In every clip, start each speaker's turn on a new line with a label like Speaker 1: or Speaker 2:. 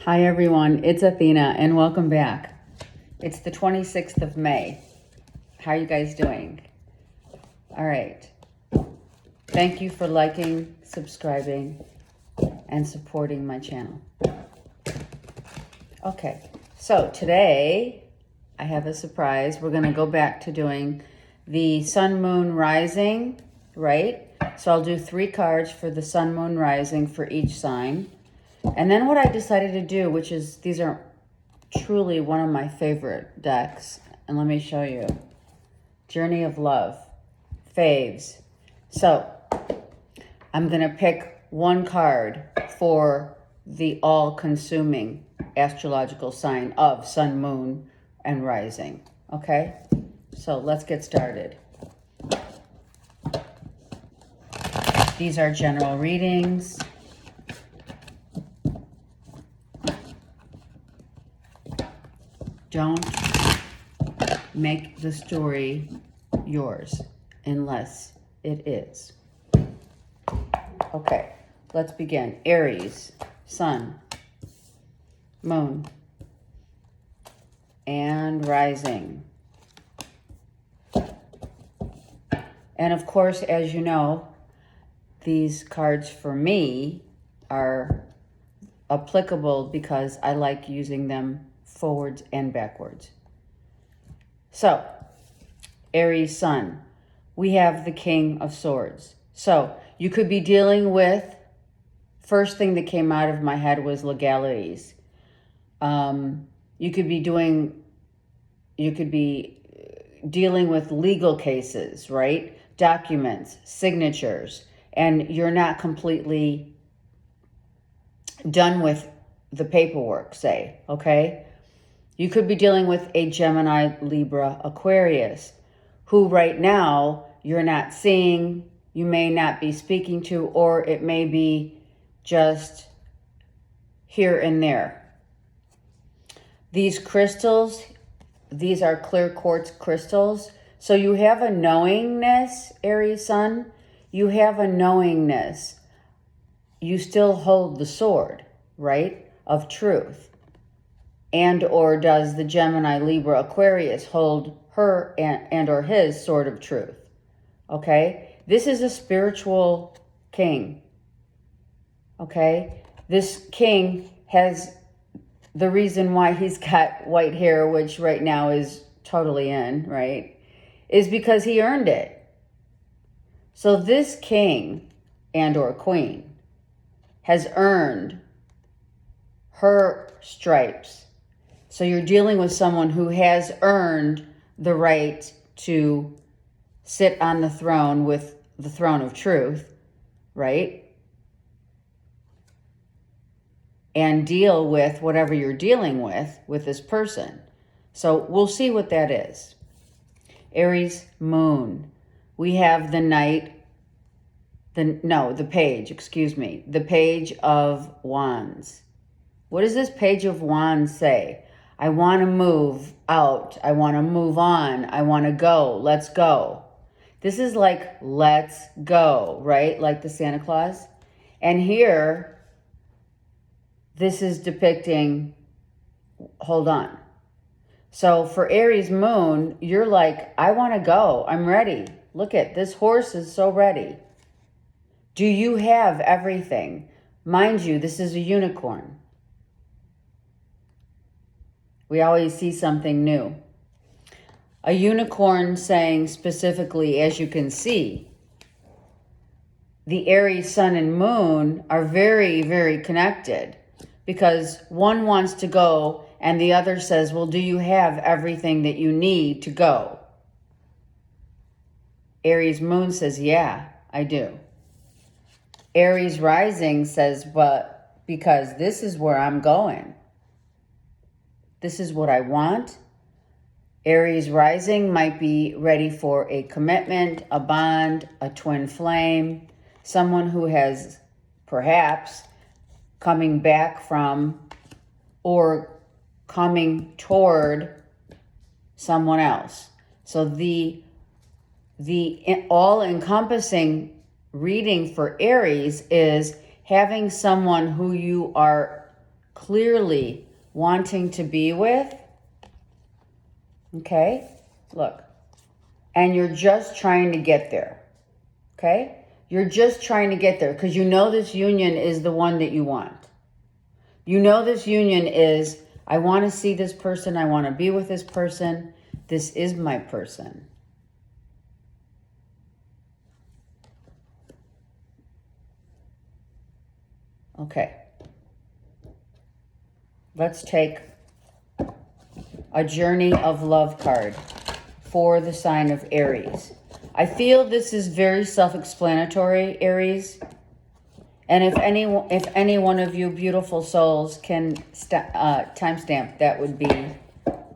Speaker 1: Hi everyone, it's Athena and welcome back. It's the 26th of May. How are you guys doing? All right. Thank you for liking, subscribing, and supporting my channel. Okay, so today I have a surprise. We're going to go back to doing the Sun, Moon, Rising, right? So I'll do 3 cards for the Sun, Moon, Rising for each sign. And then what I decided to do, which is, these are truly one of my favorite decks. And let me show you. Journey of Love. Faves. So, I'm going to pick one card for the all-consuming astrological sign of Sun, Moon, and Rising. Okay? So, let's get started. These are general readings. Don't make the story yours unless it is. Okay, let's begin. Aries, Sun, Moon, and Rising. And of course, as you know, these cards for me are applicable because I like using them forwards and backwards. So, Aries Sun, we have the King of Swords. So, you could be dealing with, first thing that came out of my head was legalities. You could be dealing with legal cases, right? Documents, signatures, and you're not completely done with the paperwork, say, okay? You could be dealing with a Gemini, Libra, Aquarius, who right now you're not seeing, you may not be speaking to, or it may be just here and there. These crystals, these are clear quartz crystals. So you have a knowingness, Aries Sun. You have a knowingness. You still hold the sword, right, of truth. And or does the Gemini, Libra, Aquarius hold her and or his sword of truth? Okay? This is a spiritual king. Okay? This king has the reason why he's got white hair, which right now is totally in, right? Is because he earned it. So this king and or queen has earned her stripes. So you're dealing with someone who has earned the right to sit on the throne with the throne of truth, right? And deal with whatever you're dealing with this person. So we'll see what that is. Aries Moon. We have the page, excuse me. The Page of Wands. What does this Page of Wands say? I want to move out. I want to move on. I want to go. Let's go. This is like, let's go, right? Like the Santa Claus. And here, this is depicting, hold on. So for Aries Moon, you're like, I want to go. I'm ready. Look at this horse is so ready. Do you have everything? Mind you, this is a unicorn. We always see something new. A unicorn saying specifically, as you can see, the Aries Sun and Moon are very, very connected because one wants to go and the other says, well, do you have everything that you need to go? Aries Moon says, yeah, I do. Aries Rising says, but because this is where I'm going. This is what I want. Aries Rising might be ready for a commitment, a bond, a twin flame, someone who has perhaps coming back from or coming toward someone else. So the all-encompassing reading for Aries is having someone who you are clearly wanting to be with. Okay, look. And you're just trying to get there. Okay? You're just trying to get there because you know this union is the one that you want. You know this union is, I want to see this person. I want to be with this person. This is my person. Okay. Let's take a Journey of Love card for the sign of Aries. I feel this is very self-explanatory, Aries. And if any one of you beautiful souls can timestamp, that would be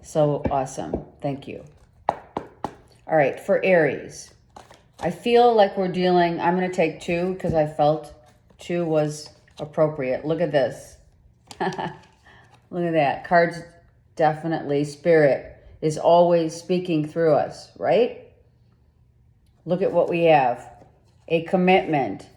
Speaker 1: so awesome. Thank you. All right, for Aries, I feel like we're dealing, I'm going to take 2 because I felt 2 was appropriate. Look at this. Look at that. Cards, definitely. Spirit is always speaking through us, right? Look at what we have. A commitment,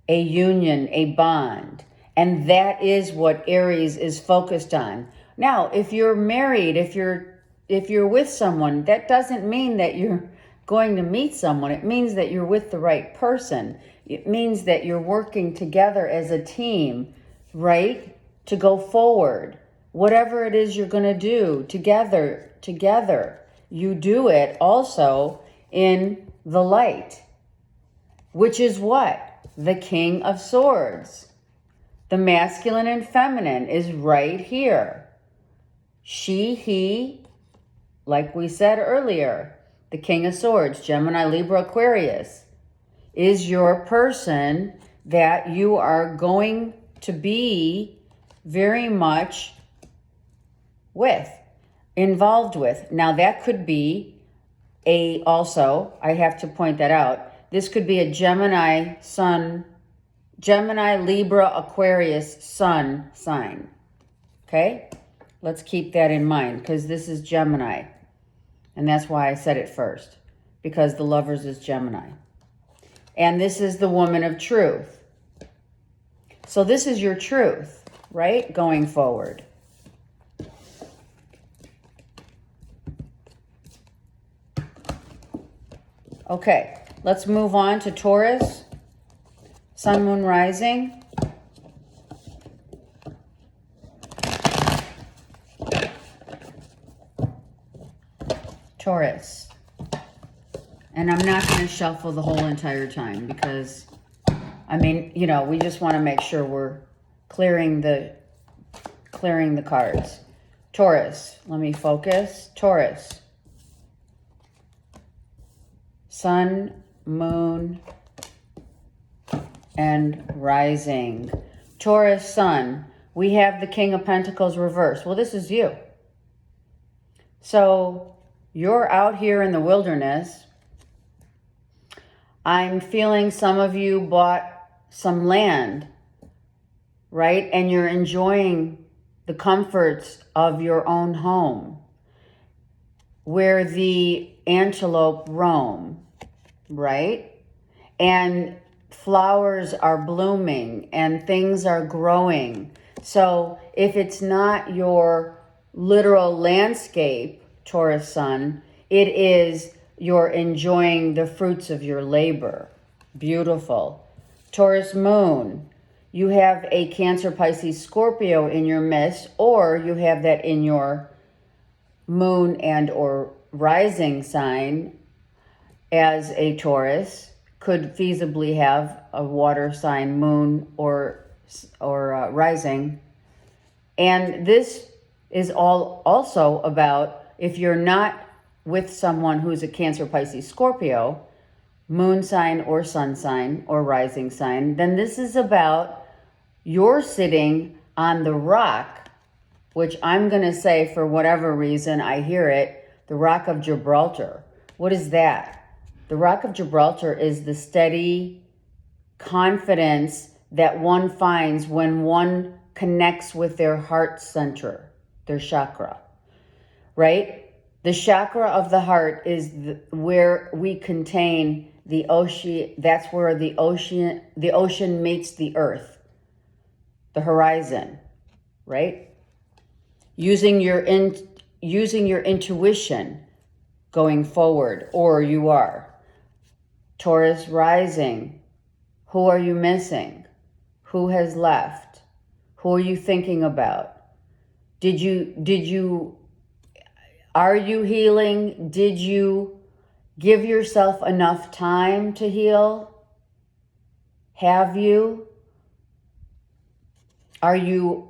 Speaker 1: a union, a bond. And that is what Aries is focused on. Now, if you're married, if you're with someone, that doesn't mean that you're going to meet someone. It means that you're with the right person. It means that you're working together as a team, right? To go forward. Whatever it is you're going to do together, you do it also in the light, which is what? The King of Swords. The masculine and feminine is right here. She, he, like we said earlier, the King of Swords, Gemini, Libra, Aquarius, is your person that you are going to be very much involved with. Now that could be also, I have to point that out, this could be a Gemini sun, Gemini, Libra, Aquarius sun sign. Okay? Let's keep that in mind because this is Gemini. And that's why I said it first. Because the Lovers is Gemini. And this is the woman of truth. So this is your truth, right? Going forward. Okay, let's move on to Taurus, Sun, Moon, Rising. Taurus. And I'm not going to shuffle the whole entire time because, I mean, you know, we just want to make sure we're clearing the cards. Taurus, let me focus. Taurus. Sun, Moon, and Rising. Taurus, Sun. We have the King of Pentacles reversed. Well, this is you. So you're out here in the wilderness. I'm feeling some of you bought some land, right? And you're enjoying the comforts of your own home where the antelope roam, right? And flowers are blooming and things are growing. So if it's not your literal landscape, Taurus Sun, it is you're enjoying the fruits of your labor. Beautiful. Taurus Moon, you have a Cancer, Pisces, Scorpio in your midst, or you have that in your moon and or rising sign as a Taurus. Could feasibly have a water sign, moon or rising. And this is all also about if you're not with someone who's a Cancer, Pisces, Scorpio, moon sign or sun sign or rising sign, then this is about you're sitting on the rock, which I'm going to say for whatever reason I hear it, the Rock of Gibraltar. What is that? The Rock of Gibraltar is the steady confidence that one finds when one connects with their heart center, their chakra, right? The chakra of the heart is where we contain the ocean. That's where the ocean meets the earth. the horizon, right? Using your intuition going forward, or you are. Taurus rising, who are you missing? Who has left? Who are you thinking about? Are you healing? Did you give yourself enough time to heal? Have you? Are you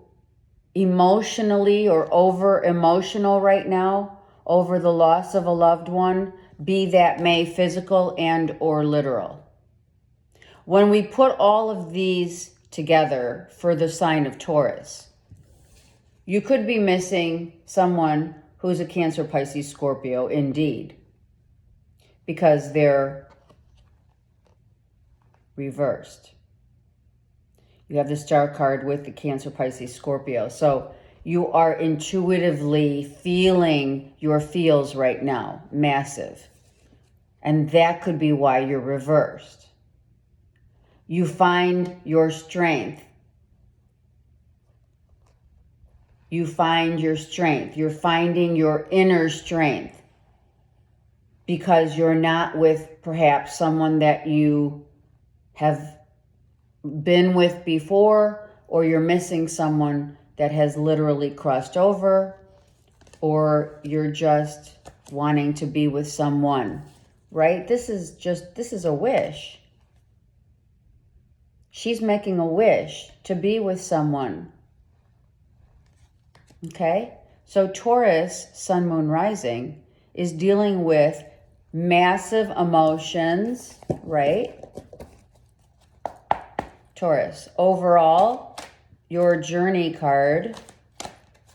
Speaker 1: emotionally or over emotional right now over the loss of a loved one, be that may physical and or literal? When we put all of these together for the sign of Taurus, you could be missing someone who's a Cancer, Pisces, Scorpio, indeed, because they're reversed. You have the Star card with the Cancer, Pisces, Scorpio. So you are intuitively feeling your feels right now, massive. And that could be why you're reversed. You find your strength. You find your strength. You're finding your inner strength because you're not with perhaps someone that you have been with before, or you're missing someone that has literally crossed over, or you're just wanting to be with someone, right? This is a wish. She's making a wish to be with someone. Okay? So Taurus, Sun, Moon, Rising is dealing with massive emotions, right? Taurus, overall, your journey card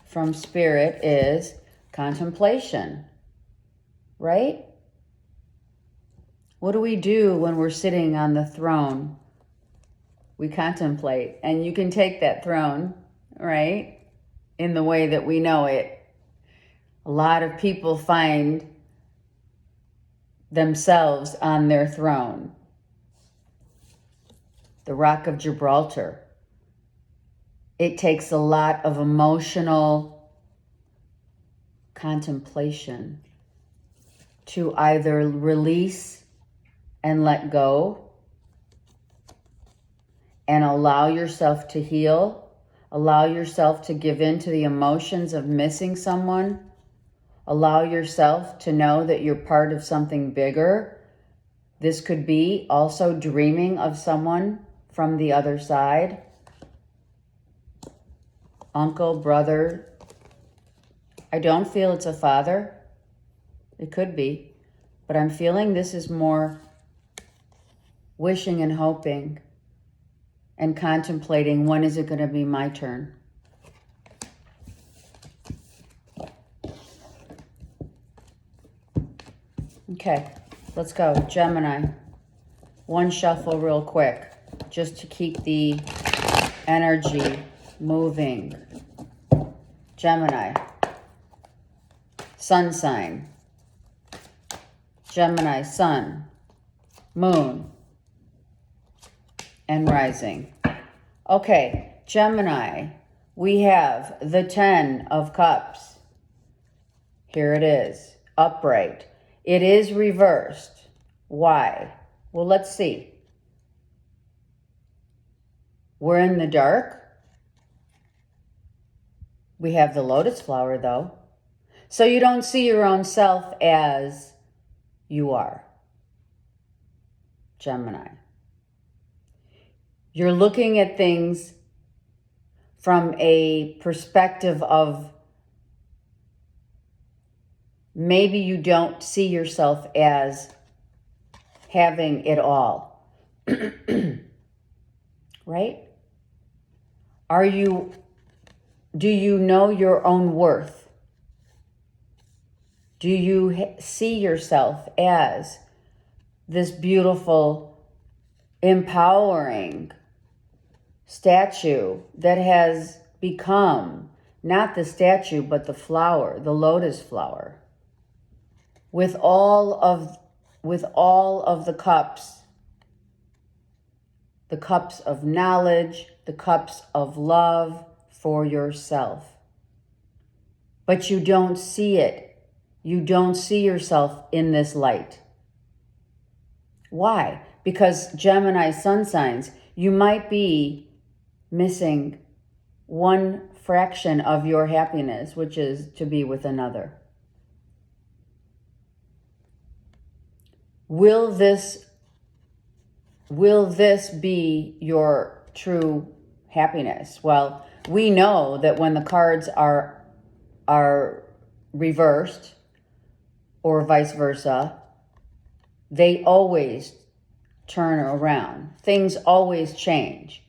Speaker 1: from Spirit is contemplation, right? What do we do when we're sitting on the throne? We contemplate, and you can take that throne, right, in the way that we know it. A lot of people find themselves on their throne. The Rock of Gibraltar. It takes a lot of emotional contemplation to either release and let go and allow yourself to heal, allow yourself to give in to the emotions of missing someone, allow yourself to know that you're part of something bigger. This could be also dreaming of someone from the other side. Uncle, brother. I don't feel it's a father. It could be. But I'm feeling this is more wishing and hoping and contemplating, when is it going to be my turn? Okay, let's go. Gemini. One shuffle real quick, just to keep the energy moving. Gemini. Sun sign. Gemini, Sun, Moon, and Rising. Okay, Gemini, we have the 10 of Cups. Here it is, upright. It is reversed. Why? Well, let's see. We're in the dark. We have the lotus flower, though. So you don't see your own self as you are. Gemini. You're looking at things from a perspective of maybe you don't see yourself as having it all. Right? Do you know your own worth? Do you see yourself as this beautiful, empowering statue that has become not the statue, but the flower, the lotus flower, with all of the cups of knowledge, the cups of love for yourself. But you don't see it. You don't see yourself in this light. Why? Because Gemini sun signs, you might be missing one fraction of your happiness, which is to be with another. Will this be your true happiness? Well, we know that when the cards are reversed or vice versa, they always turn around. Things always change.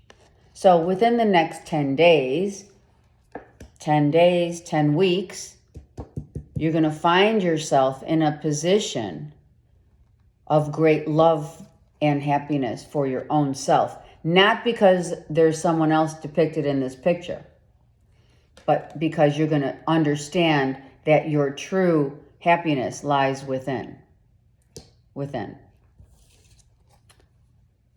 Speaker 1: So within the next 10 days, 10 weeks, you're going to find yourself in a position of great love and happiness for your own self. Not because there's someone else depicted in this picture, but because you're going to understand that your true happiness lies within.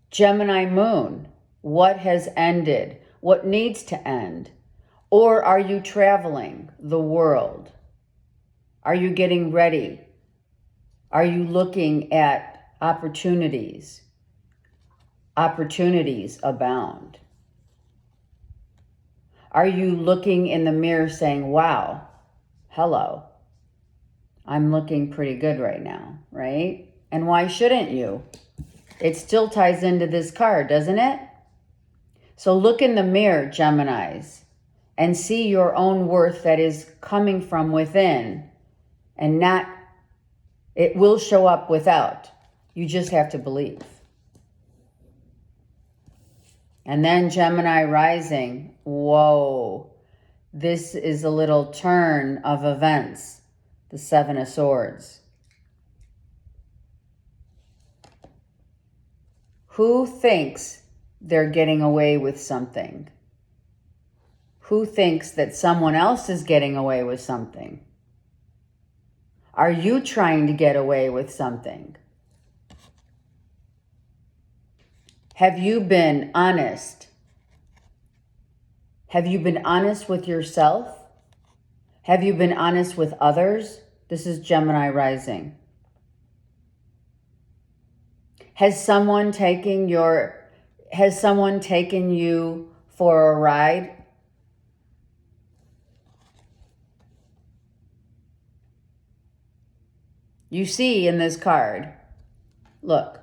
Speaker 1: Gemini Moon, what has ended? What needs to end? Or are you traveling the world? Are you getting ready? Are you looking at opportunities? Opportunities abound. Are you looking in the mirror saying, wow, hello, I'm looking pretty good right now, right? And why shouldn't you? It still ties into this card, doesn't it? So look in the mirror, Geminis, and see your own worth that is coming from within, and not, it will show up without. You just have to believe. And then Gemini Rising, whoa, this is a little turn of events, the Seven of Swords. Who thinks they're getting away with something? Who thinks that someone else is getting away with something? Are you trying to get away with something? Have you been honest? Have you been honest with yourself? Have you been honest with others? This is Gemini Rising. Has someone taken you for a ride? You see in this card, look,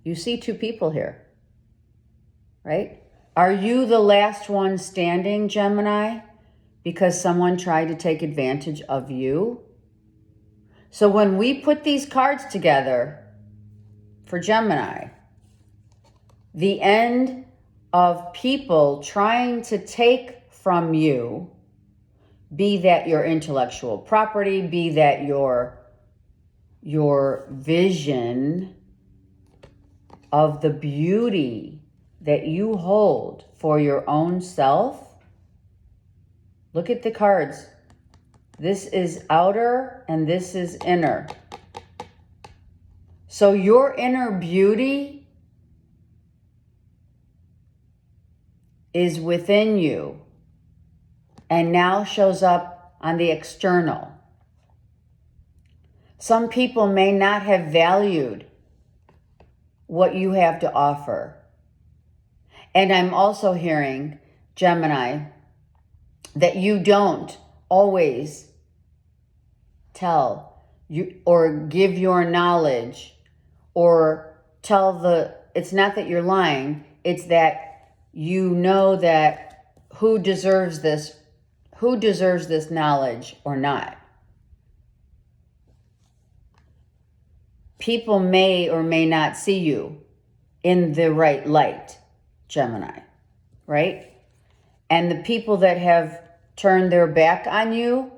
Speaker 1: you see two people here, right? Are you the last one standing, Gemini, because someone tried to take advantage of you? So when we put these cards together for Gemini, the end of people trying to take from you, be that your intellectual property, be that your vision of the beauty that you hold for your own self. Look at the cards. This is outer and this is inner. So your inner beauty is within you and now shows up on the external. Some people may not have valued what you have to offer. And I'm also hearing, Gemini, that you don't always tell you or give your knowledge or it's not that you're lying, it's that you know that who deserves this knowledge or not. People may or may not see you in the right light, Gemini, right? And the people that have turned their back on you,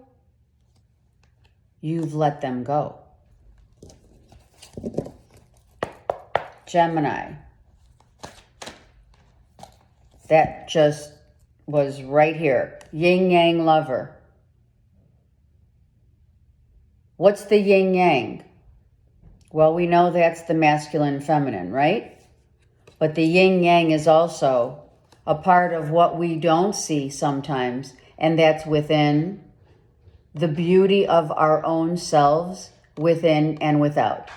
Speaker 1: you've let them go. Gemini, that just was right here. Yin Yang lover. What's the yin yang? Well, we know that's the masculine and feminine, right? But the yin yang is also a part of what we don't see sometimes, and that's within the beauty of our own selves, within and without.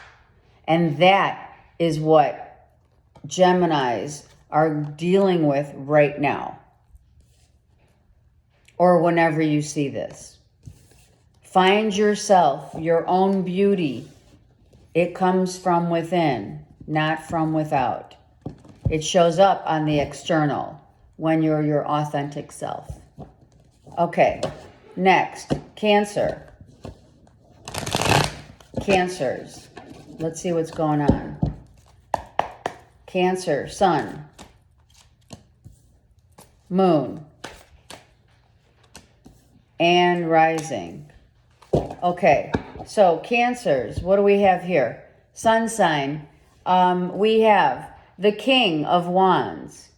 Speaker 1: And that is what Geminis are dealing with right now, or whenever you see this. Find yourself, your own beauty. It comes from within, not from without. It shows up on the external when you're your authentic self. Okay, next, Cancer. Cancers. Let's see what's going on. Cancer, Sun, Moon, and Rising. Okay, so Cancers, what do we have here? Sun sign. We have the King of Wands.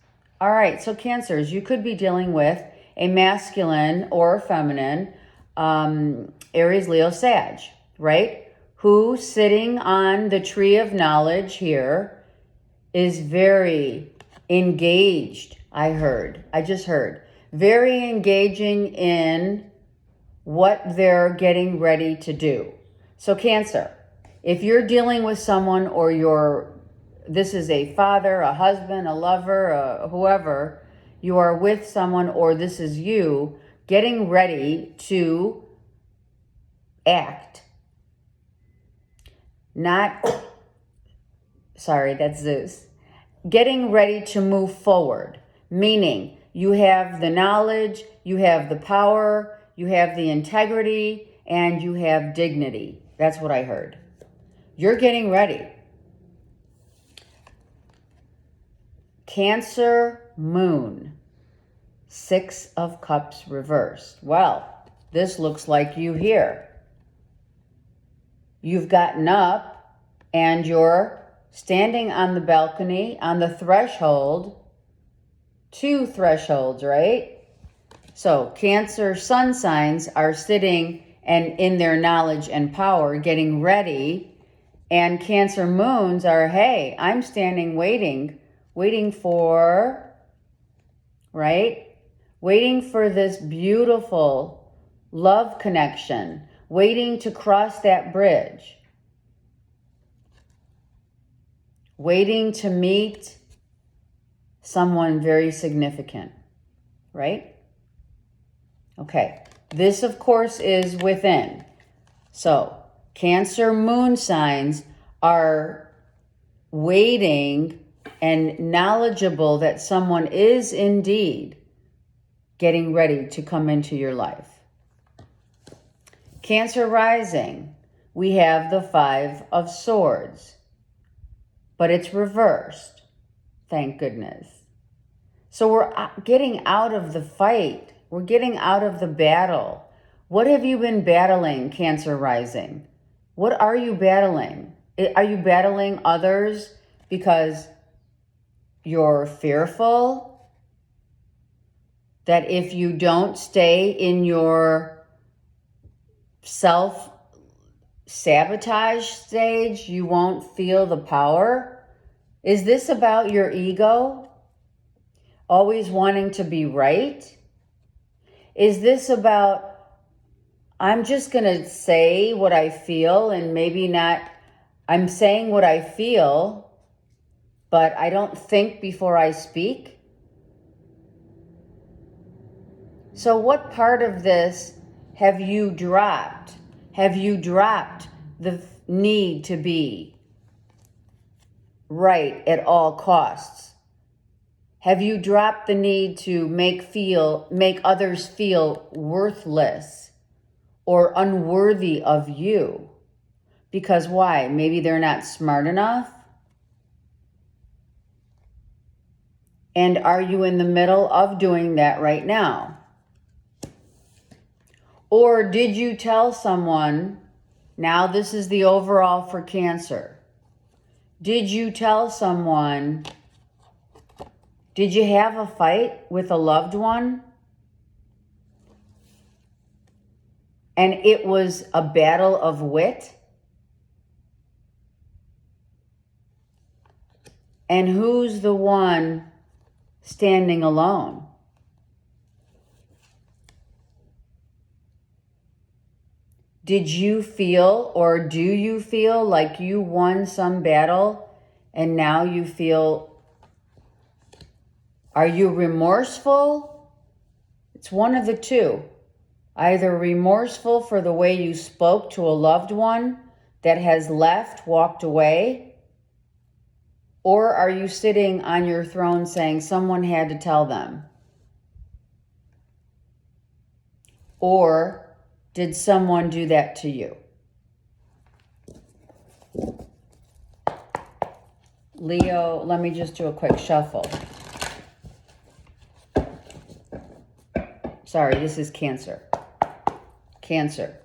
Speaker 1: All right, so Cancers, you could be dealing with a masculine or feminine Aries, Leo, Sag, right? Who, sitting on the tree of knowledge here, is very engaged. I just heard. Very engaging in what they're getting ready to do. So Cancer, if you're dealing with someone, or this is a father, a husband, a lover, whoever, you are with someone, or this is you getting ready to act. Sorry, that's Zeus. Getting ready to move forward, meaning you have the knowledge, you have the power, you have the integrity, and you have dignity. That's what I heard. You're getting ready. Cancer Moon, 6 of Cups reversed. Well, this looks like you here. You've gotten up and you're standing on the balcony, on the threshold, 2 thresholds, right? So Cancer sun signs are sitting and in their knowledge and power, getting ready. And Cancer moons are, hey, I'm standing waiting for, right? Waiting for this beautiful love connection, waiting to cross that bridge, waiting to meet someone very significant, right? Okay, this of course is within. So Cancer moon signs are waiting and knowledgeable that someone is indeed getting ready to come into your life. Cancer rising, we have the 5 of Swords, but it's reversed, thank goodness. So we're getting out of the fight. We're getting out of the battle. What have you been battling, Cancer rising? What are you battling? Are you battling others because you're fearful that if you don't stay in your self-sabotage stage, you won't feel the power? Is this about your ego? Always wanting to be right? Is this about, I'm just going to say what I feel and maybe not, I'm saying what I feel, but I don't think before I speak? So what part of this have you dropped? Have you dropped the need to be right at all costs? Have you dropped the need to make others feel worthless or unworthy of you? Because why? Maybe they're not smart enough? And are you in the middle of doing that right now? Or did you tell someone, now this is the overall for Cancer. Did you tell someone, did you have a fight with a loved one? And it was a battle of wit? And who's the one standing alone. Did you feel, or do you feel like you won some battle and now you feel, are you remorseful? It's one of the two. Either remorseful for the way you spoke to a loved one that has left, walked away, or are you sitting on your throne saying someone had to tell them? Or did someone do that to you? Leo, let me just do a quick shuffle. Sorry, this is Cancer. Cancer.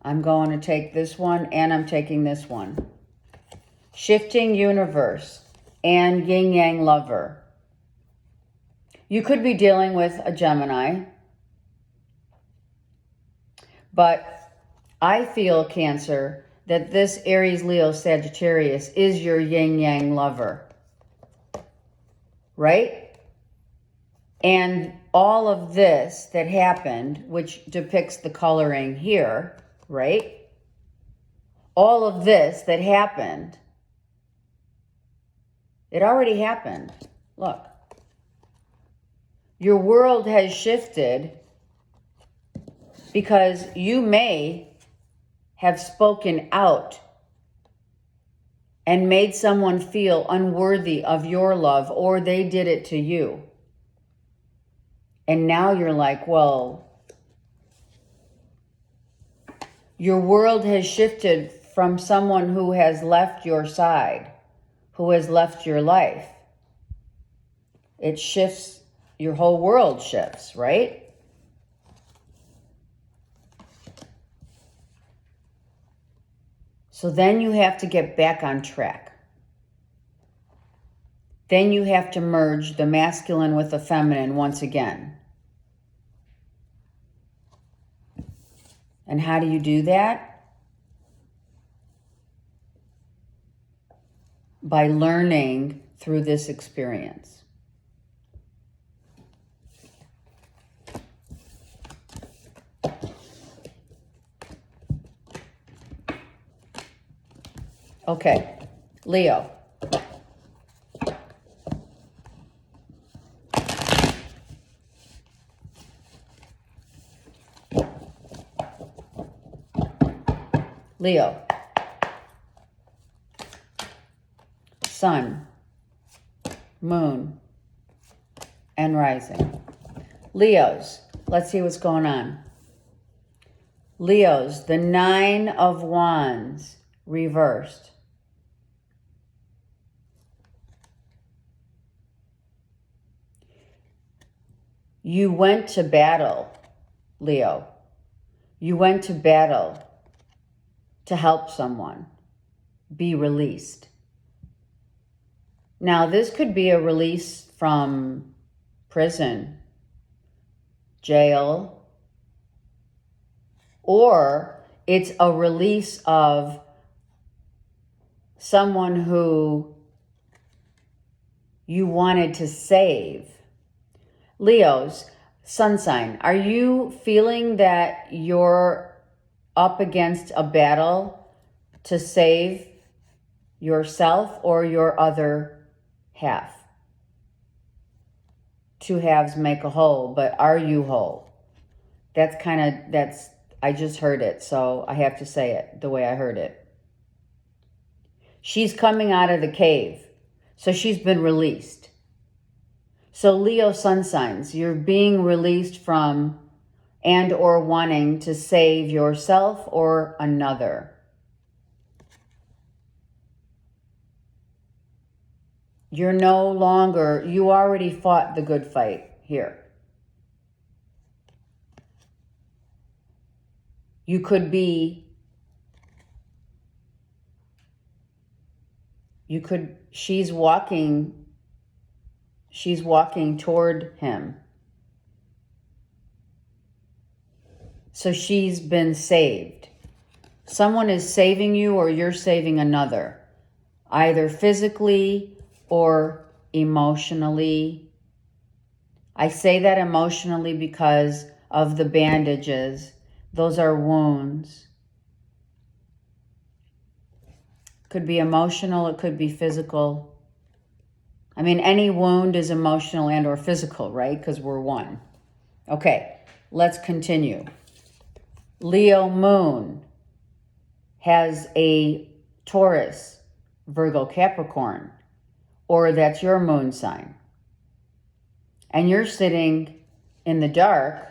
Speaker 1: I'm going to take this one and I'm taking this one. Shifting universe and yin yang lover. You could be dealing with a Gemini, but I feel, Cancer, that this Aries, Leo, Sagittarius is your yin yang lover, right? And all of this that happened, which depicts the coloring here, right? All of this that happened, it already happened. Look. Your world has shifted because you may have spoken out and made someone feel unworthy of your love, or they did it to you. And now you're like, well, your world has shifted from someone who has left your side, who has left your life. It shifts, your whole world shifts, right? So then you have to get back on track. Then you have to merge the masculine with the feminine once again. And how do you do that? By learning through this experience. Okay, Leo. Leo. Sun, Moon, and Rising. Leos, let's see what's going on. Leos, the Nine of Wands, reversed. You went to battle, Leo. You went to battle to help someone be released. Now, this could be a release from prison, jail, or it's a release of someone who you wanted to save. Leos, sun sign, are you feeling that you're up against a battle to save yourself or your other half? Two halves make a whole, but are you whole? I just heard it, so I have to say it the way I heard it. She's coming out of the cave, so she's been released. So Leo sun signs, you're being released from and or wanting to save yourself or another. You're no longer, you already fought the good fight here. You could be, she's walking toward him. So she's been saved. Someone is saving you or you're saving another, either physically or emotionally. I say that emotionally because of the bandages. Those are wounds. Could be emotional, it could be physical. I mean, any wound is emotional and or physical, right? Because we're one. Okay, let's continue. Leo Moon has a Taurus, Virgo, Capricorn, or that's your moon sign. And you're sitting in the dark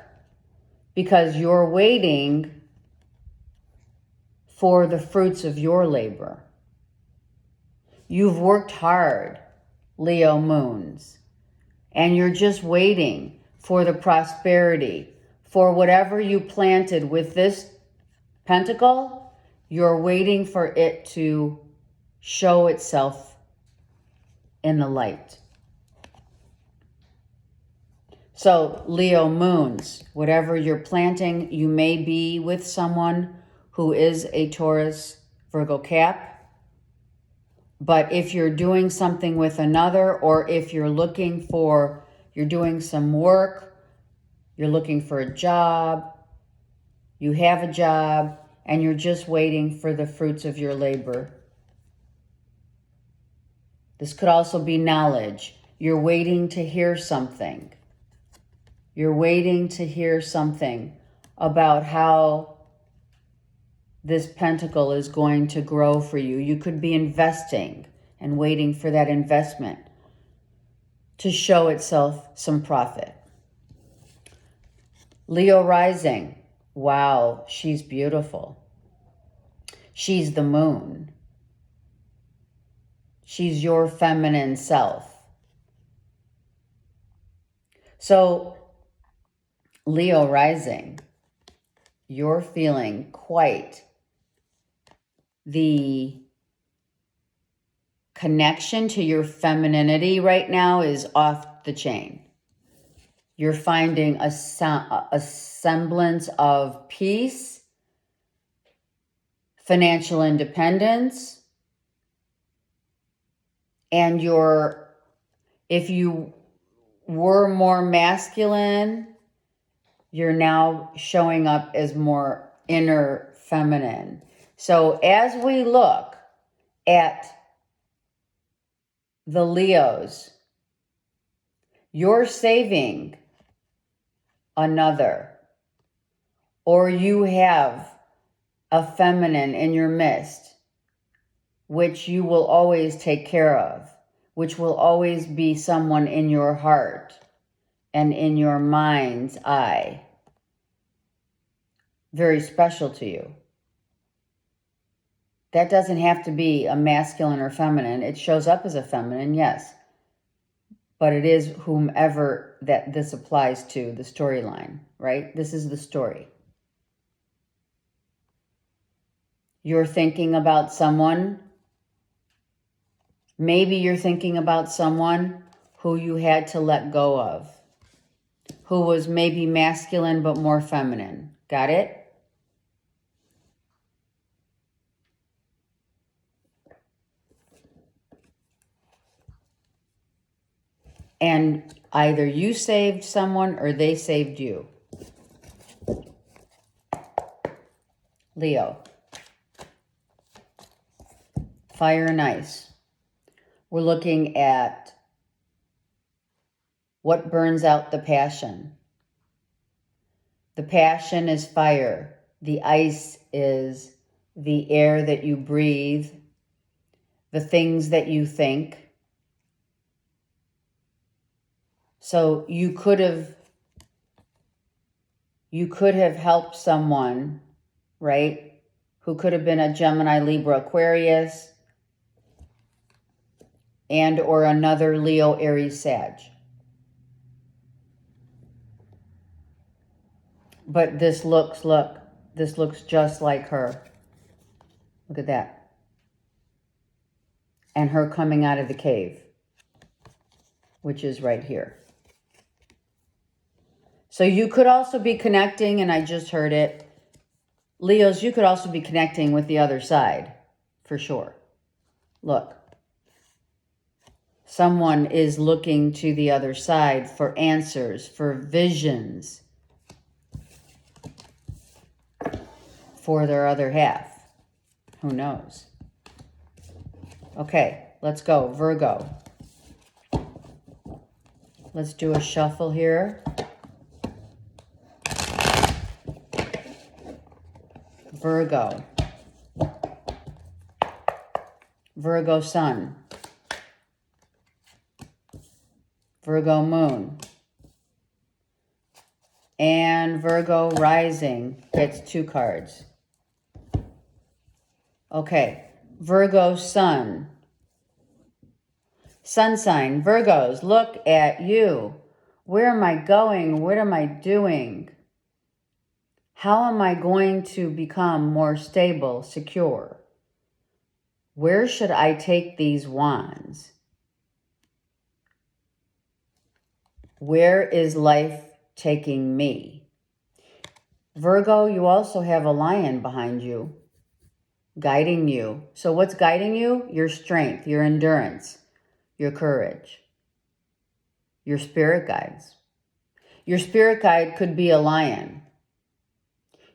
Speaker 1: because you're waiting for the fruits of your labor. You've worked hard, Leo Moons, and you're just waiting for the prosperity, for whatever you planted with this pentacle. You're waiting for it to show itself in the light. So Leo Moons, whatever you're planting, you may be with someone who is a Taurus, Virgo, Cap. But if you're doing something with another, or if you're you're doing some work, you're looking for a job, you have a job, and you're just waiting for the fruits of your labor. This could also be knowledge. You're waiting to hear something. You're waiting to hear something about how this pentacle is going to grow for you. You could be investing and waiting for that investment to show itself some profit. Leo Rising. Wow, she's beautiful. She's the moon. She's your feminine self. So, Leo Rising, you're feeling quite the connection to your femininity right now is off the chain. You're finding a semblance of peace, financial independence, and if you were more masculine, you're now showing up as more inner feminine. So as we look at the Leos, you're saving another, or you have a feminine in your midst, which you will always take care of, which will always be someone in your heart and in your mind's eye. Very special to you. That doesn't have to be a masculine or feminine. It shows up as a feminine, yes. But it is whomever that this applies to, the storyline, right? This is the story. You're thinking about someone. Maybe you're thinking about someone who you had to let go of, who was maybe masculine but more feminine. Got it? And either you saved someone or they saved you. Leo. Fire and ice. We're looking at what burns out the passion. The passion is fire. The ice is the air that you breathe, the things that you think. So you could have helped someone, right? Who could have been a Gemini, Libra, Aquarius, and or another Leo, Aries, Sag. But this looks just like her. Look at that. And her coming out of the cave, which is right here. So you could also be connecting, and I just heard it, Leos, you could also be connecting with the other side, for sure. Look. Someone is looking to the other side for answers, for visions, for their other half. Who knows? Okay, let's go. Virgo. Let's do a shuffle here. Virgo. Virgo Sun. Virgo Moon. And Virgo Rising gets 2 cards. Okay, Virgo Sun. Sun sign, Virgos, look at you. Where am I going? What am I doing? How am I going to become more stable, secure? Where should I take these wands? Where is life taking me? Virgo, you also have a lion behind you, guiding you. So what's guiding you? Your strength, your endurance, your courage, your spirit guides. Your spirit guide could be a lion.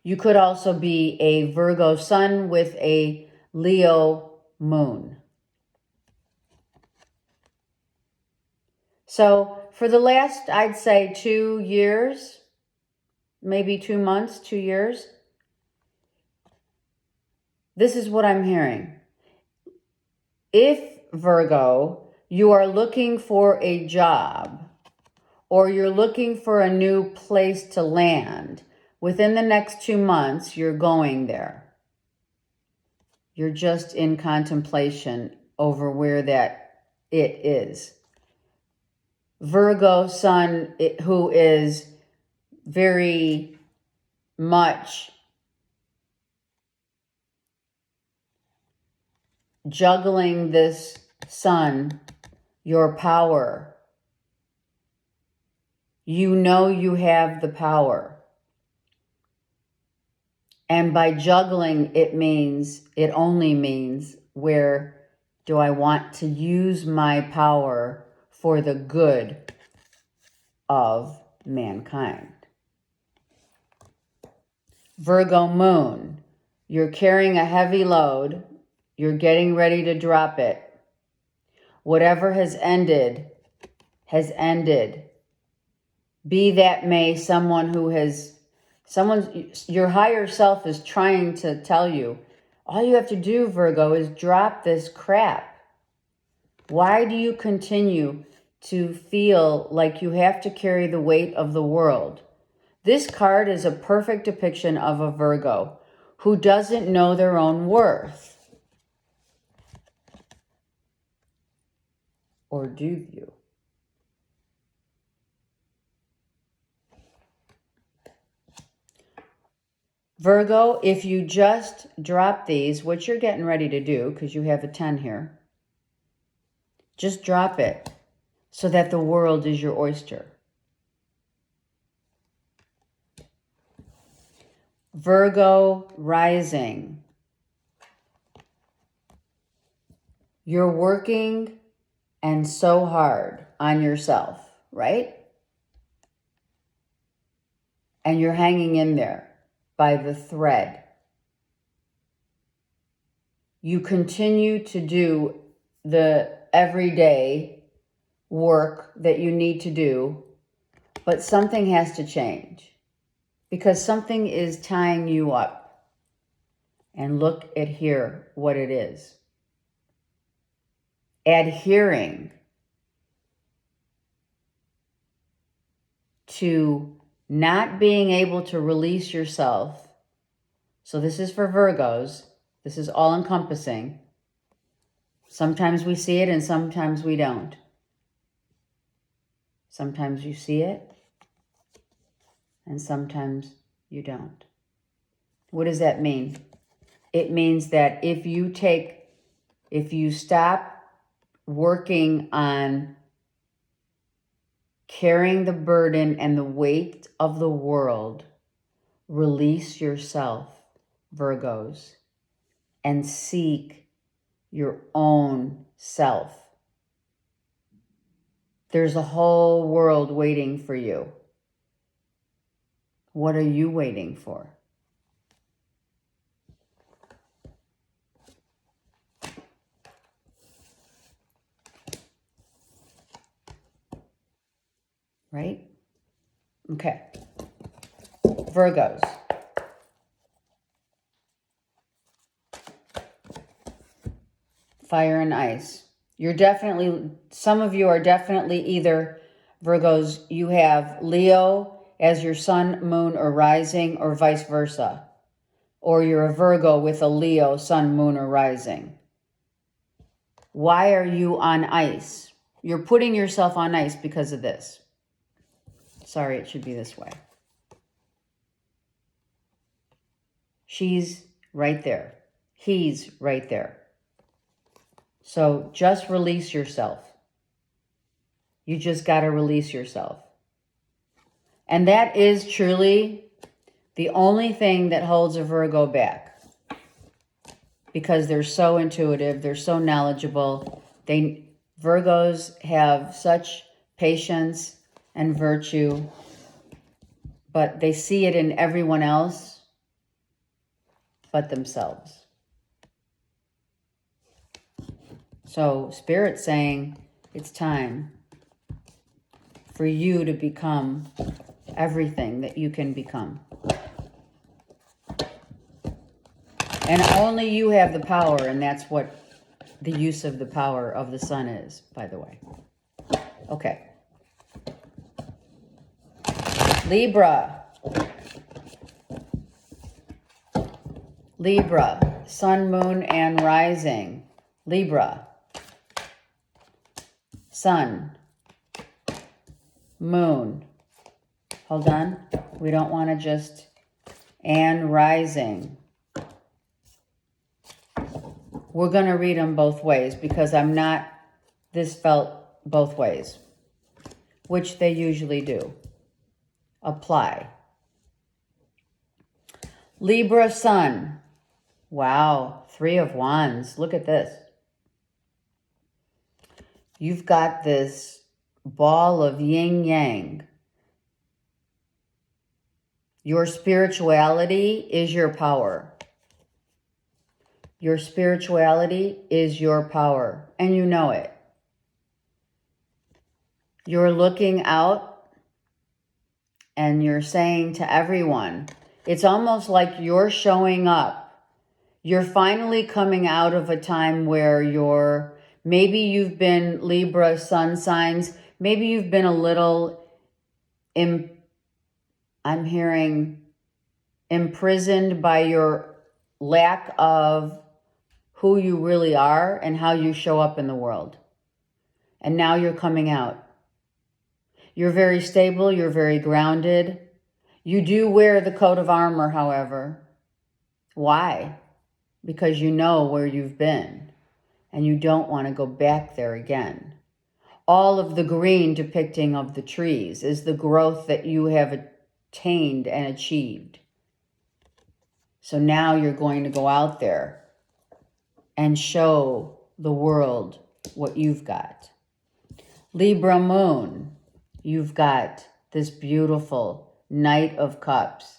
Speaker 1: You could also be a Virgo sun with a Leo moon. So for the last, I'd say 2 years, maybe 2 months, 2 years, this is what I'm hearing. If, Virgo, you are looking for a job or you're looking for a new place to land, within the next 2 months, you're going there. You're just in contemplation over where that it is. Virgo sun, who is very much juggling this sun, your power. You know you have the power. And by juggling, it only means, where do I want to use my power for the good of mankind? Virgo moon, you're carrying a heavy load. You're getting ready to drop it. Whatever has ended, has ended. Be that may, your higher self is trying to tell you, all you have to do, Virgo, is drop this crap. Why do you continue to feel like you have to carry the weight of the world? This card is a perfect depiction of a Virgo who doesn't know their own worth. Or do you? Virgo, if you just drop these, which you're getting ready to do because you have a 10 here, just drop it so that the world is your oyster. Virgo rising. You're working and so hard on yourself, right? And you're hanging in there by the thread. You continue to do the everyday work that you need to do, but something has to change because something is tying you up. And look at here what it is. Adhering to not being able to release yourself. So this is for Virgos. This is all encompassing. Sometimes we see it and sometimes we don't. Sometimes you see it and sometimes you don't. What does that mean? It means that if you stop working on carrying the burden and the weight of the world, release yourself, Virgos, and seek your own self. There's a whole world waiting for you. What are you waiting for? Right? Okay. Virgos. Fire and ice. You're definitely, some of you are definitely either Virgos, you have Leo as your sun, moon, or rising, or vice versa. Or you're a Virgo with a Leo, sun, moon, or rising. Why are you on ice? You're putting yourself on ice because of this. Sorry, it should be this way. She's right there. He's right there. So just release yourself. You just got to release yourself. And that is truly the only thing that holds a Virgo back. Because they're so intuitive, they're so knowledgeable. Virgos have such patience and virtue, but they see it in everyone else but themselves. So Spirit's saying it's time for you to become everything that you can become. And only you have the power, and that's what the use of the power of the sun is, by the way. Okay. Libra. Libra, sun, moon, and rising. Libra. Sun, moon. Hold on. We don't want to just, and rising. We're going to read them both ways because this felt both ways, which they usually do. Apply. Libra sun. Wow, 3 of Wands. Look at this. You've got this ball of yin yang. Your spirituality is your power. Your spirituality is your power, and you know it. You're looking out and you're saying to everyone, it's almost like you're showing up. You're finally coming out of a time where maybe you've been Libra sun signs, maybe you've been a little, I'm hearing, imprisoned by your lack of who you really are and how you show up in the world. And now you're coming out. You're very stable, you're very grounded. You do wear the coat of armor, however. Why? Because you know where you've been and you don't want to go back there again. All of the green depicting of the trees is the growth that you have attained and achieved. So now you're going to go out there and show the world what you've got. Libra moon, you've got this beautiful Knight of Cups.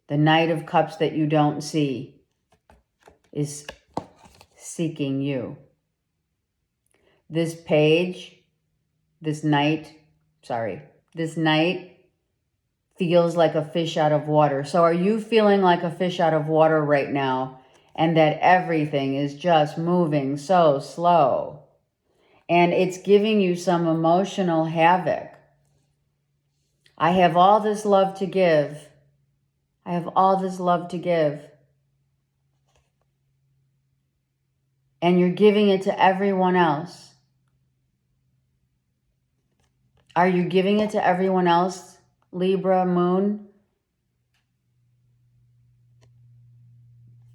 Speaker 1: The Knight of Cups that you don't see is seeking you. This page, this knight feels like a fish out of water. So are you feeling like a fish out of water right now, and that everything is just moving so slow? And it's giving you some emotional havoc. I have all this love to give. I have all this love to give. And you're giving it to everyone else. Are you giving it to everyone else, Libra moon?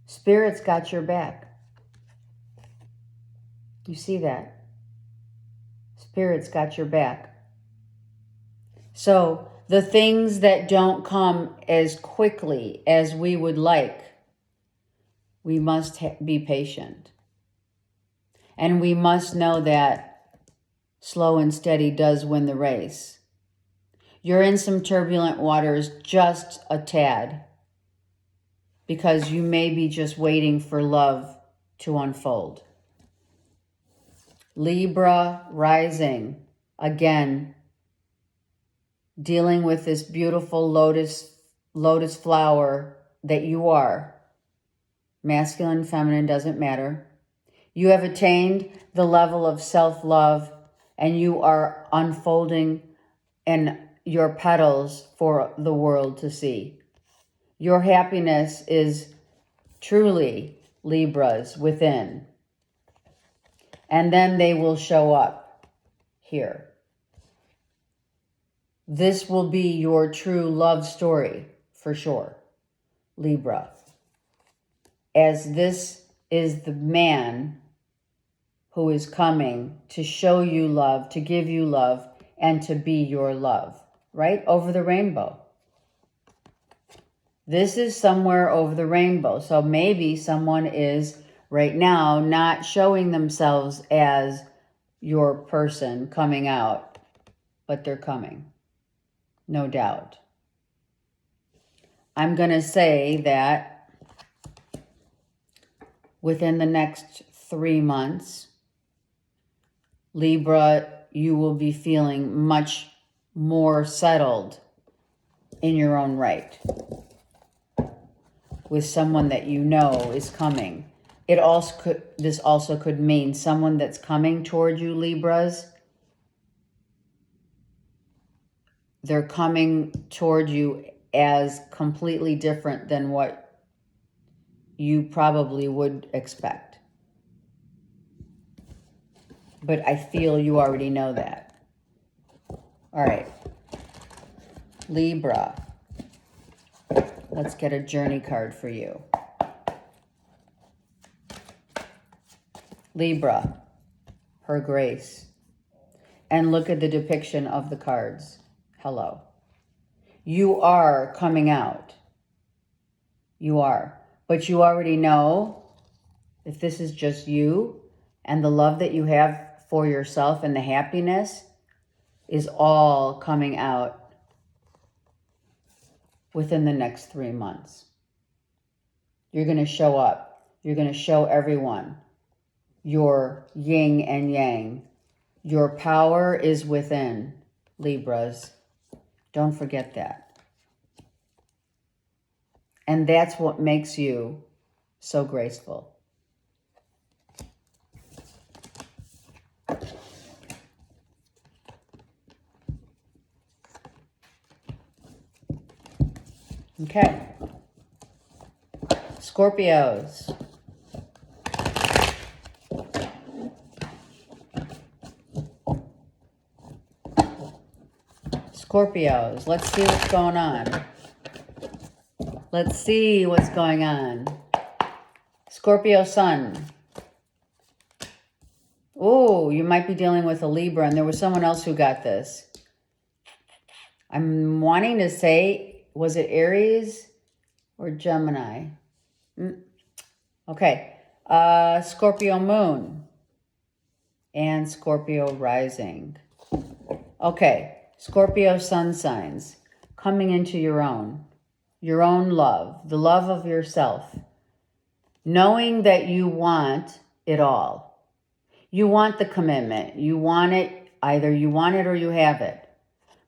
Speaker 1: Spirit's got your back. You see that? Spirit's got your back. So the things that don't come as quickly as we would like, we must be patient. And we must know that slow and steady does win the race. You're in some turbulent waters, just a tad, because you may be just waiting for love to unfold. Libra rising, again, dealing with this beautiful lotus flower that you are. Masculine, feminine, doesn't matter. You have attained the level of self-love and you are unfolding and your petals for the world to see. Your happiness is truly Libras within. And then they will show up here. This will be your true love story for sure, Libra. As this is the man who is coming to show you love, to give you love, and to be your love, right? Over the rainbow. This is somewhere over the rainbow. So maybe someone is right now not showing themselves as your person coming out, but they're coming. No doubt. I'm going to say that within the next 3 months, Libra, you will be feeling much more settled in your own right with someone that you know is coming. This also could mean someone that's coming toward you, Libras. They're coming toward you as completely different than what you probably would expect. But I feel you already know that. All right. Libra. Let's get a journey card for you. Libra. Her Grace. And look at the depiction of the cards. Hello. You are coming out. You are. But you already know, if this is just you and the love that you have for yourself and the happiness is all coming out within the next 3 months. You're going to show up. You're going to show everyone your yin and yang. Your power is within, Libras. Don't forget that. And that's what makes you so graceful. Okay. Scorpios. Scorpios. Let's see what's going on. Let's see what's going on. Scorpio Sun. Oh, you might be dealing with a Libra, and there was someone else who got this. I'm wanting to say, was it Aries or Gemini? Okay. Scorpio Moon and Scorpio Rising. Okay. Scorpio Sun signs. Coming into your own love, the love of yourself. Knowing that you want it all. You want the commitment. You want it, either you want it or you have it.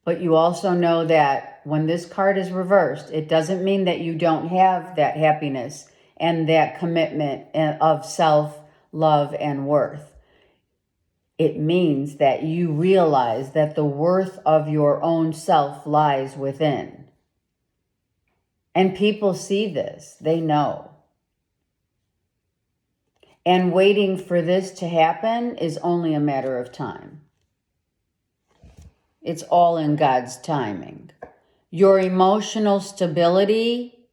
Speaker 1: But you also know that when this card is reversed, it doesn't mean that you don't have that happiness and that commitment of self-love and worth. It means that you realize that the worth of your own self lies within. And people see this. They know. And waiting for this to happen is only a matter of time. It's all in God's timing. Your emotional stability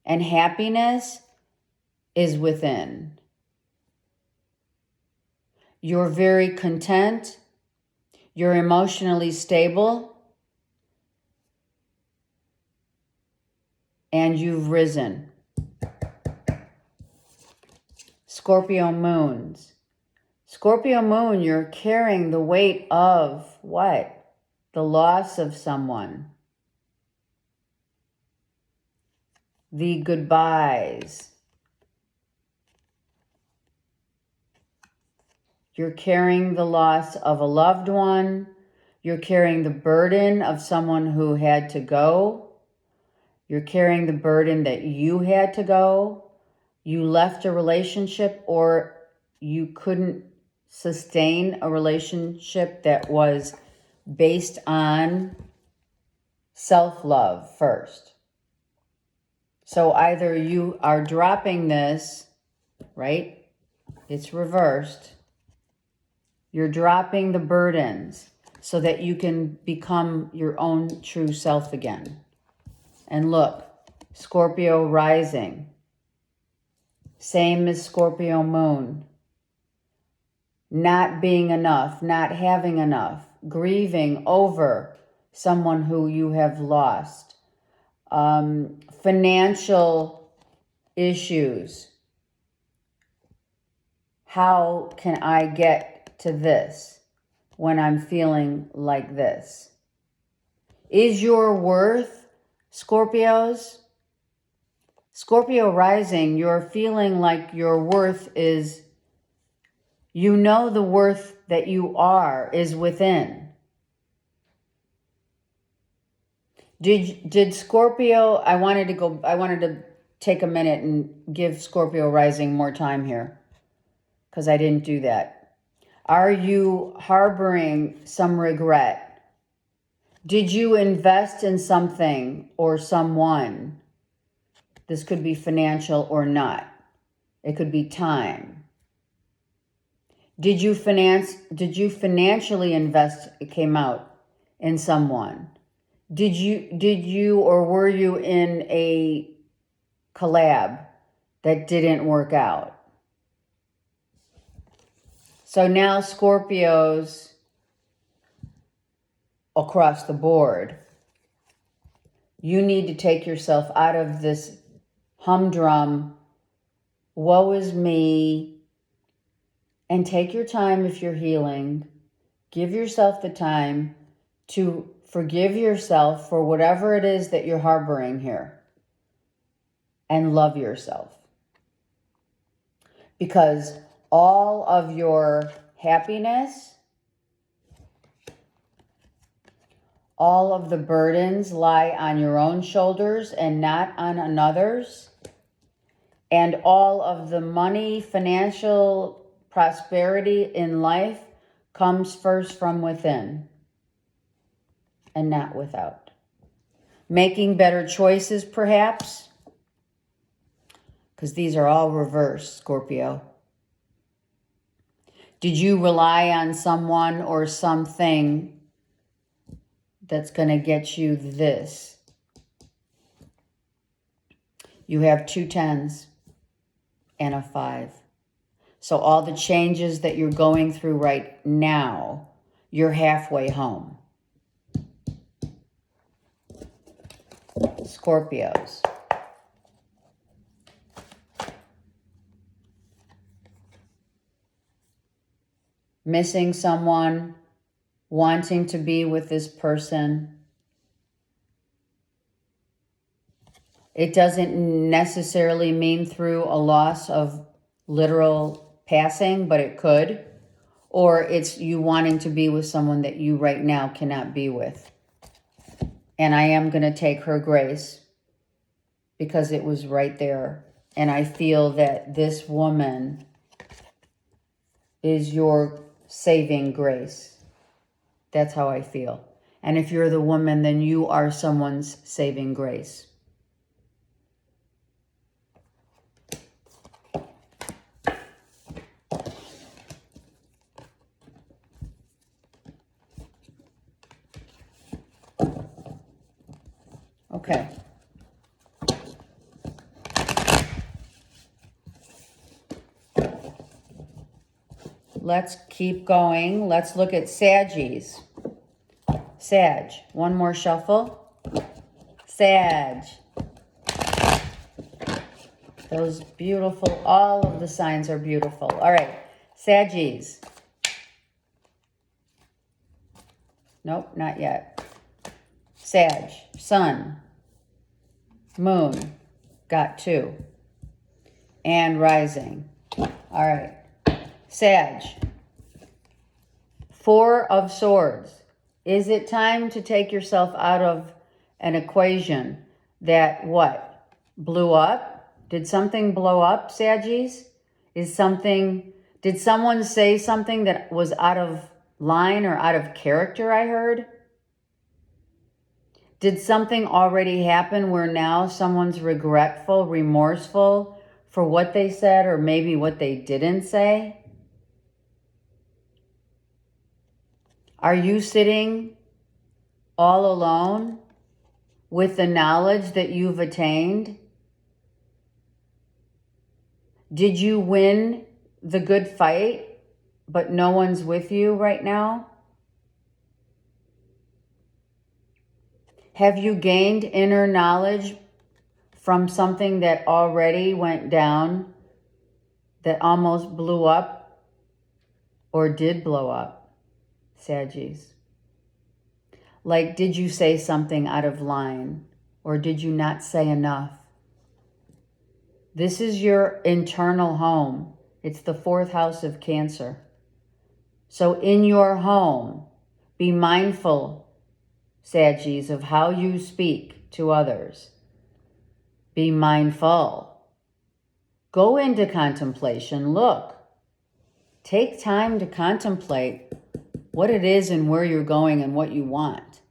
Speaker 1: and happiness is within. You're very content. You're emotionally stable. And you've risen. Scorpio Moons. Scorpio Moon, you're carrying the weight of what? The loss of someone. The goodbyes. You're carrying the loss of a loved one. You're carrying the burden of someone who had to go. You're carrying the burden that you had to go. You left a relationship, or you couldn't sustain a relationship that was based on self-love first. So either you are dropping this, right? It's reversed. You're dropping the burdens so that you can become your own true self again. And look, Scorpio rising. Same as Scorpio moon. Not being enough, not having enough, grieving over someone who you have lost. Financial issues. How can I get to this when I'm feeling like this? Is your worth, Scorpios? Scorpio rising, you're feeling like your worth is, you know the worth that you are is within. Did Scorpio, I wanted to take a minute and give Scorpio rising more time here because I didn't do that. Are you harboring some regret? Did you invest in something or someone? This could be financial or not. It could be time. Did you financially invest, it came out, in someone? Did you or were you in a collab that didn't work out? So now Scorpios across the board, you need to take yourself out of this humdrum, woe is me, and take your time if you're healing. Give yourself the time to forgive yourself for whatever it is that you're harboring here. And love yourself. Because all of your happiness, all of the burdens lie on your own shoulders and not on another's. And all of the money, financial prosperity in life comes first from within and not without. Making better choices, perhaps, because these are all reversed, Scorpio. Did you rely on someone or something that's going to get you this? You have 2 10s and a 5. So all the changes that you're going through right now, you're halfway home. Scorpios. Missing someone, wanting to be with this person. It doesn't necessarily mean through a loss of literal passing, but it could. Or it's you wanting to be with someone that you right now cannot be with. And I am going to take her grace because it was right there. And I feel that this woman is your saving grace. That's how I feel. And if you're the woman, then you are someone's saving grace. Okay. Let's keep going. Let's look at Saggies. Sag. One more shuffle. Sag. Those beautiful, all of the signs are beautiful. All right, Saggies. Nope, not yet. Sag, Sun, Moon, got 2. And Rising. All right. Sag, 4 of Swords. Is it time to take yourself out of an equation that what? Blew up? Did something blow up, Saggies? Did someone say something that was out of line or out of character, I heard? Did something already happen where now someone's regretful, remorseful for what they said or maybe what they didn't say? Are you sitting all alone with the knowledge that you've attained? Did you win the good fight, but no one's with you right now? Have you gained inner knowledge from something that already went down, that almost blew up or did blow up, Saggies? Like, did you say something out of line or did you not say enough? This is your internal home. It's the 4th house of Cancer. So in your home, be mindful, Saggies, of how you speak to others. Be mindful. Go into contemplation. Look. Take time to contemplate what it is and where you're going and what you want.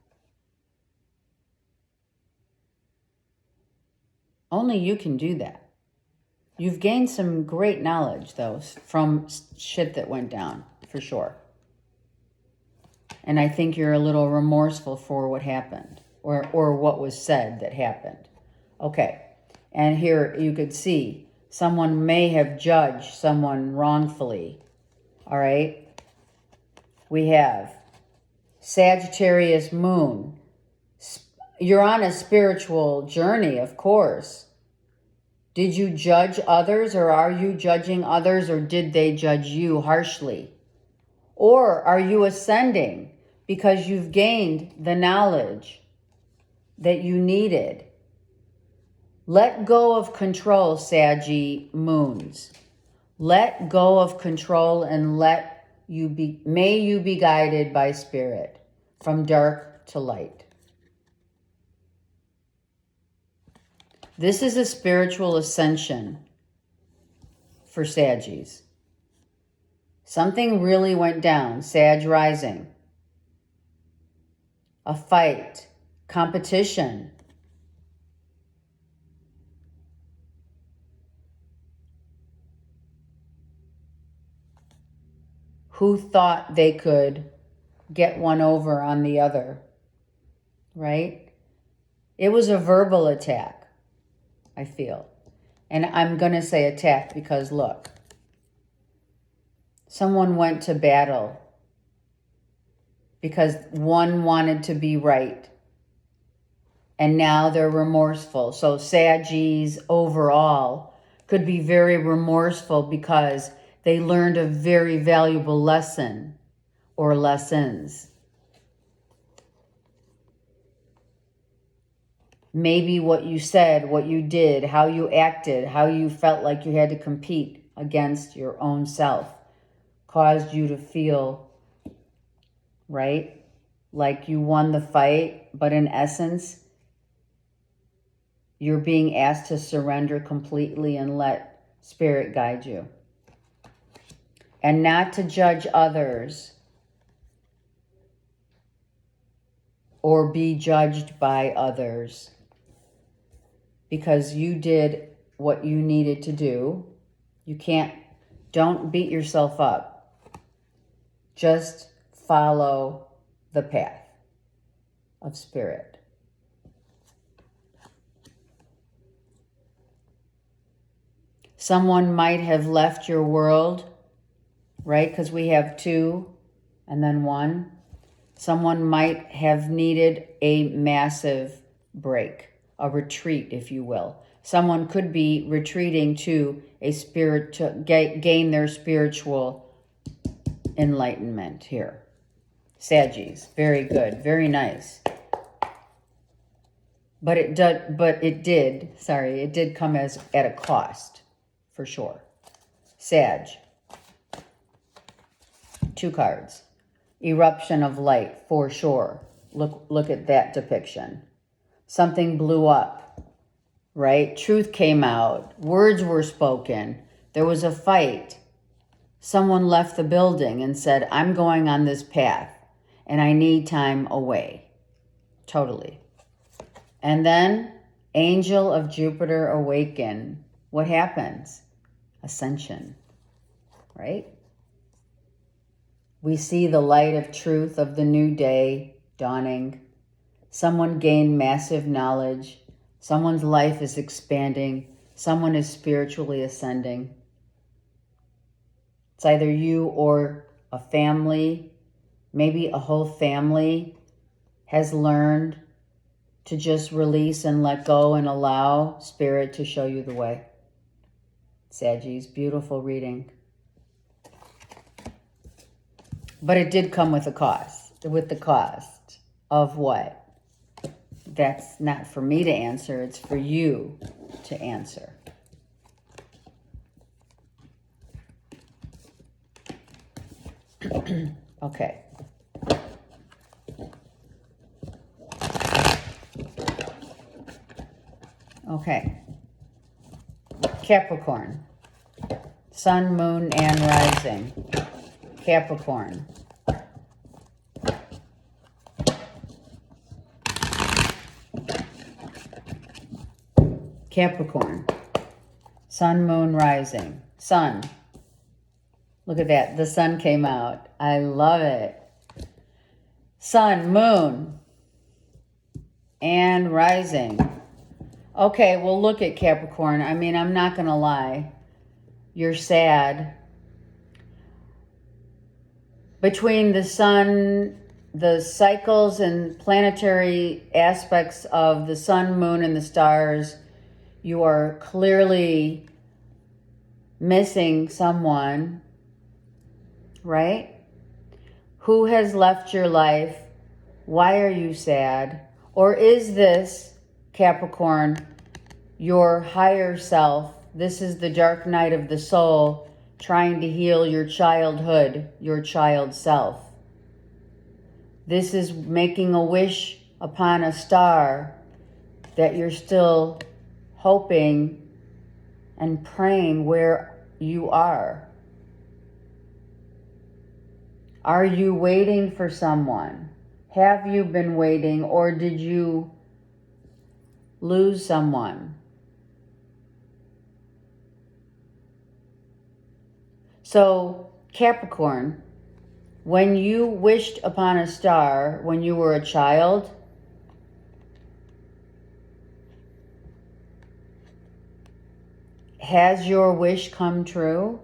Speaker 1: Only you can do that. You've gained some great knowledge, though, from shit that went down, for sure. And I think you're a little remorseful for what happened or what was said that happened. Okay. And here you could see someone may have judged someone wrongfully. All right. We have Sagittarius Moon. You're on a spiritual journey, of course. Did you judge others, or are you judging others, or did they judge you harshly? Or are you ascending because you've gained the knowledge that you needed? Let go of control, Saggy Moons. Let go of control and may you be guided by spirit from dark to light. This is a spiritual ascension for Saggies. Something really went down, Sag Rising. A fight, competition. Who thought they could get one over on the other, right? It was a verbal attack, I feel. And I'm going to say attack because, look, someone went to battle because one wanted to be right. And now they're remorseful. So Saggies overall could be very remorseful because they learned a very valuable lesson or lessons. Maybe what you said, what you did, how you acted, how you felt like you had to compete against your own self caused you to feel, right, like you won the fight, but in essence, you're being asked to surrender completely and let spirit guide you. And not to judge others or be judged by others, because you did what you needed to do. Don't beat yourself up. Just follow the path of spirit. Someone might have left your world, right? Because we have 2 and then 1. Someone might have needed a massive break, a retreat, if you will. Someone could be retreating to a spirit to gain their spiritual enlightenment here. Saggies. Very good. Very nice. But it did come at a cost, for sure. Sag. 2 cards. Eruption of light, for sure. Look at that depiction. Something blew up, right? Truth came out. Words were spoken. There was a fight. Someone left the building and said, I'm going on this path and I need time away. Totally. And then, Angel of Jupiter awaken. What happens? Ascension, right? We see the light of truth of the new day dawning. Someone gained massive knowledge. Someone's life is expanding. Someone is spiritually ascending. It's either you or a family, maybe a whole family has learned to just release and let go and allow Spirit to show you the way. Saggies, beautiful reading. But it did come with a cost. With the cost of what? That's not for me to answer. It's for you to answer. Okay. Okay. Capricorn. Sun, Moon, and Rising. Capricorn. Capricorn. Sun, Moon, Rising. Sun. Look at that. The sun came out. I love it. Sun, Moon, and Rising. Okay, well, look at Capricorn. I mean, I'm not going to lie. You're sad. Between the sun, the cycles and planetary aspects of the sun, moon, and the stars, you are clearly missing someone, right? Who has left your life? Why are you sad? Or is this, Capricorn, your higher self? This is the dark night of the soul trying to heal your childhood, your child self. This is making a wish upon a star that you're still hoping and praying where you are. Are you waiting for someone? Have you been waiting, or did you lose someone? So, Capricorn, when you wished upon a star when you were a child, has your wish come true?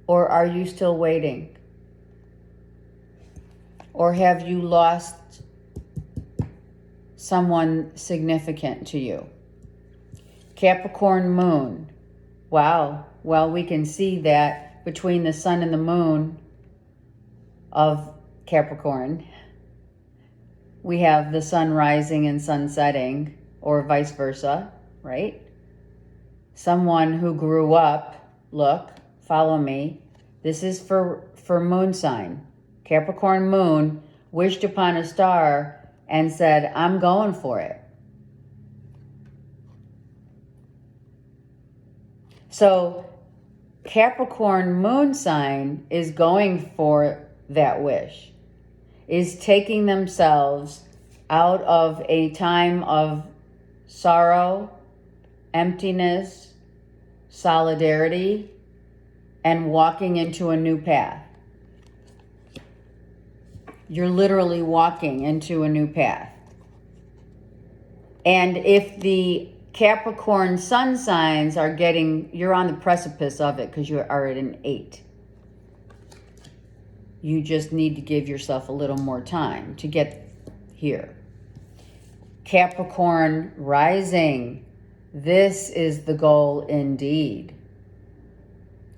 Speaker 1: Or are you still waiting? Or have you lost someone significant to you? Capricorn Moon. Wow. Well, we can see that between the sun and the moon of Capricorn, we have the sun rising and sun setting, or vice versa, right? Someone who grew up, look, follow me. This is for moon sign. Capricorn Moon wished upon a star and said, I'm going for it. So Capricorn Moon sign is going for that wish, is taking themselves out of a time of sorrow, emptiness, solidarity, and walking into a new path. You're literally walking into a new path. And if the Capricorn sun signs are you're on the precipice of it because you are at an 8. You just need to give yourself a little more time to get here. Capricorn rising. This is the goal indeed.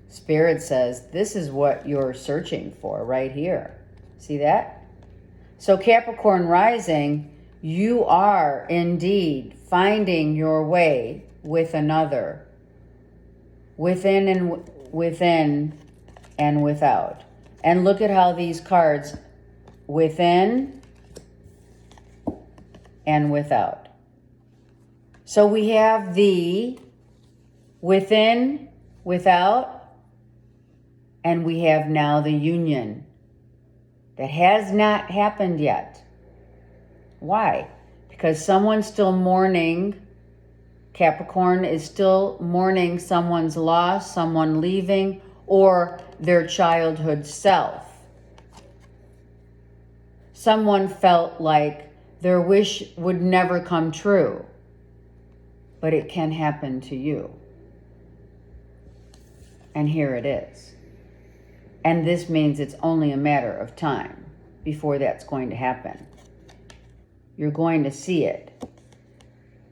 Speaker 1: Spirit says this is what you're searching for right here. See that? So Capricorn rising, you are indeed finding your way with another, within and without. And look at how these cards, within and without. So we have the within, without, and we have now the union that has not happened yet. Why? Because someone's still mourning. Capricorn is still mourning someone's loss, someone leaving, or their childhood self. Someone felt like their wish would never come true, but it can happen to you. And here it is. And this means it's only a matter of time before that's going to happen. You're going to see it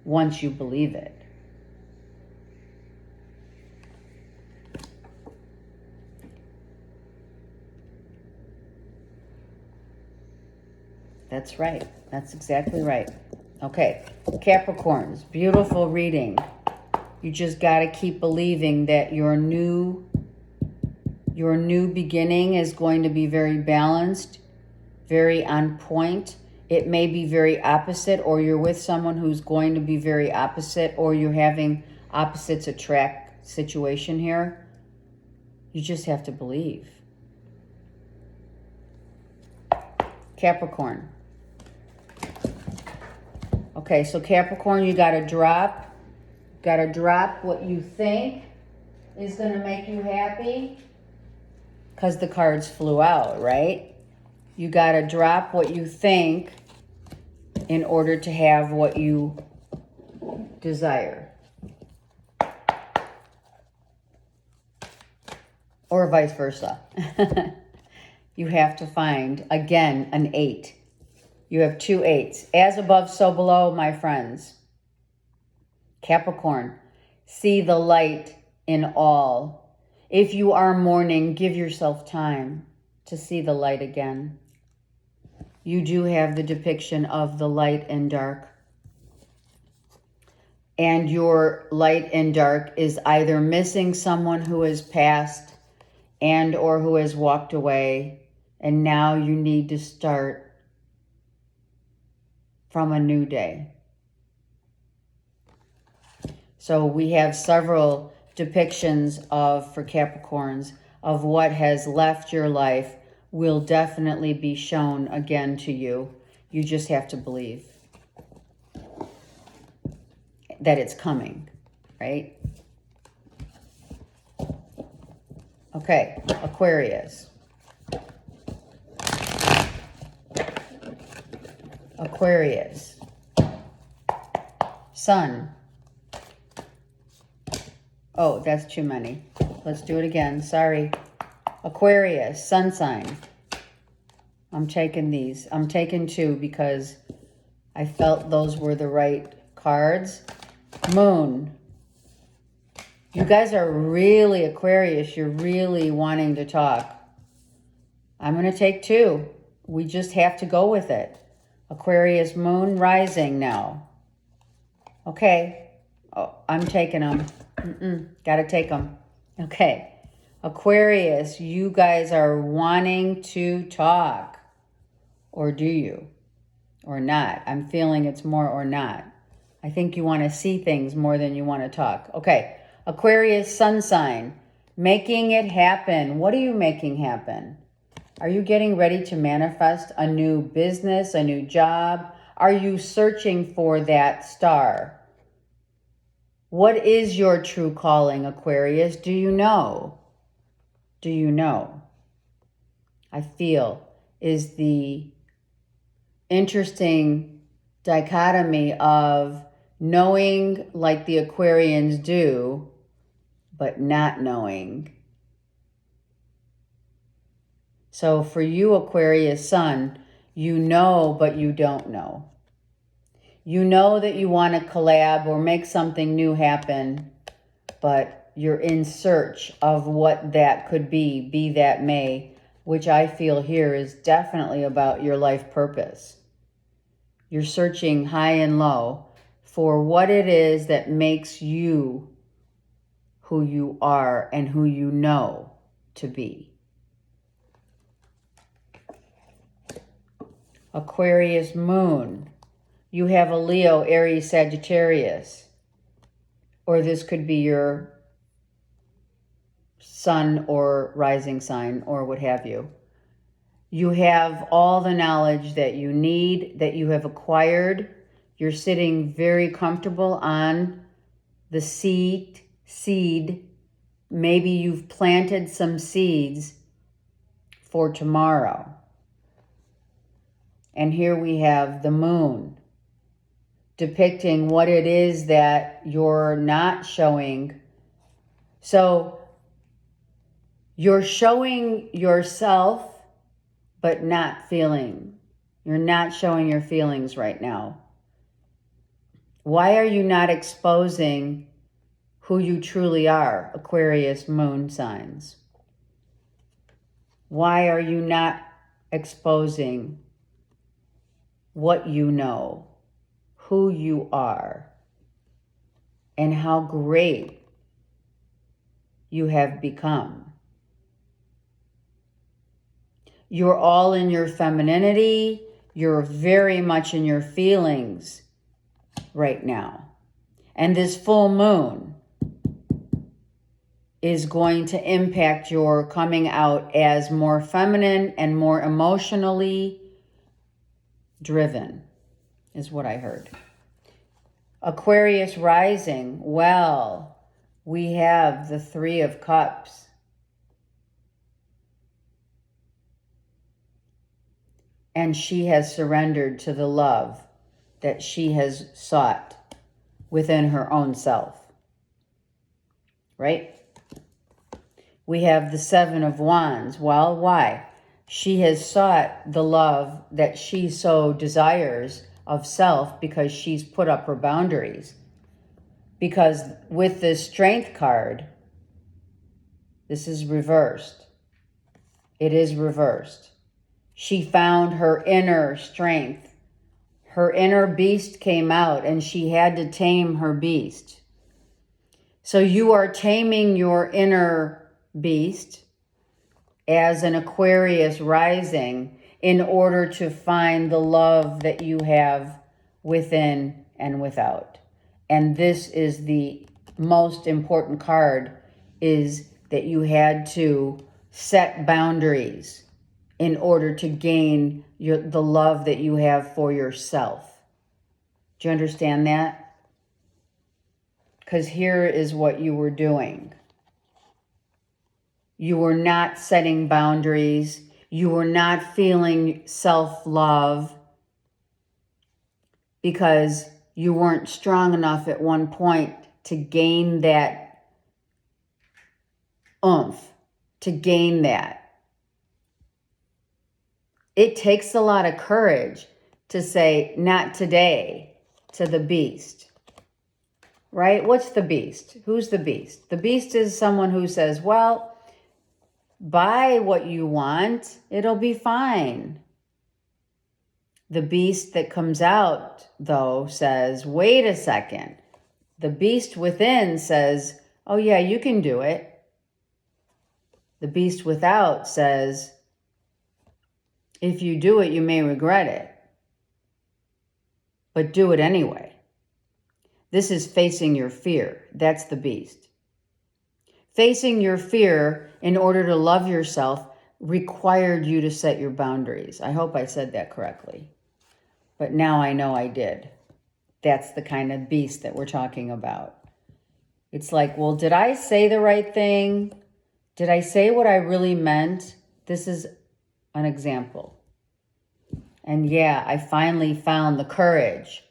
Speaker 1: once you believe it. That's right. That's exactly right. Okay, Capricorns, beautiful reading. You just got to keep believing that your new beginning is going to be very balanced, very on point. It may be very opposite, or you're with someone who's going to be very opposite, or you're having opposites attract situation here. You just have to believe. Capricorn. Okay, so Capricorn, you got to drop what you think is going to make you happy, because the cards flew out, right? You got to drop what you think in order to have what you desire. Or vice versa. You have to find, again, an 8. You have 2 8s. As above, so below, my friends. Capricorn, see the light in all. If you are mourning, give yourself time to see the light again. You do have the depiction of the light and dark. And your light and dark is either missing someone who has passed and or who has walked away, and now you need to start from a new day. So we have several depictions for Capricorns of what has left your life will definitely be shown again to you. You just have to believe that it's coming, right? Okay, Aquarius. Aquarius. Sun. Oh, that's too many. Let's do it again. Sorry. Aquarius, sun sign. I'm taking these. I'm taking 2 because I felt those were the right cards. Moon. You guys are really Aquarius. You're really wanting to talk. I'm going to take 2. We just have to go with it. Aquarius Moon rising now. Okay. Oh, I'm taking them. Gotta take them. Okay. Aquarius, you guys are wanting to talk. Or do you? Or not? I'm feeling it's more or not. I think you want to see things more than you want to talk. Okay. Aquarius sun sign. Making it happen. What are you making happen? Are you getting ready to manifest a new business, a new job? Are you searching for that star? What is your true calling, Aquarius? Do you know? Do you know? I feel is the interesting dichotomy of knowing like the Aquarians do, but not knowing. So for you, Aquarius sun, you know, but you don't know. You know that you want to collab or make something new happen, but you're in search of what that could be that may. which I feel here is definitely about your life purpose. You're searching high and low for what it is that makes you who you are and who you know to be. Aquarius Moon. You have a Leo, Aries, Sagittarius. Or this could be your sun or rising sign or what have you. You have all the knowledge that you need, that you have acquired. You're sitting very comfortable on the seed. Maybe you've planted some seeds for tomorrow. And here we have the moon, depicting what it is that you're not showing. So you're showing yourself, but not feeling. You're not showing your feelings right now. Why are you not exposing who you truly are, Aquarius moon signs? Why are you not exposing what you know, who you are, and how great you have become? You're all in your femininity. You're very much in your feelings right now. And this full moon is going to impact your coming out as more feminine and more emotionally driven, is what I heard. Aquarius rising. Well, we have the Three of Cups. And she has surrendered to the love that she has sought within her own self. Right? We have the Seven of Wands. Well, why? She has sought the love that she so desires of self because she's put up her boundaries. Because with this Strength card, this is reversed. It is reversed. She found her inner strength. Her inner beast came out and she had to tame her beast. So you are taming your inner beast as an Aquarius rising in order to find the love that you have within and without. And this is the most important card, is that you had to set boundaries in order to gain the love that you have for yourself. Do you understand that? Because here is what you were doing. You were not setting boundaries. You were not feeling self-love because you weren't strong enough at one point to gain that oomph, to gain that. It takes a lot of courage to say, not today, to the beast. Right? What's the beast? Who's the beast? The beast is someone who says, well, buy what you want, it'll be fine. The beast that comes out, though, says, wait a second. The beast within says, oh yeah, you can do it. The beast without says, if you do it, you may regret it. But do it anyway. This is facing your fear. That's the beast. Facing your fear in order to love yourself required you to set your boundaries. I hope I said that correctly. But now I know I did. That's the kind of beast that we're talking about. It's like, well, did I say the right thing? Did I say what I really meant? This is an example. And yeah, I finally found the courage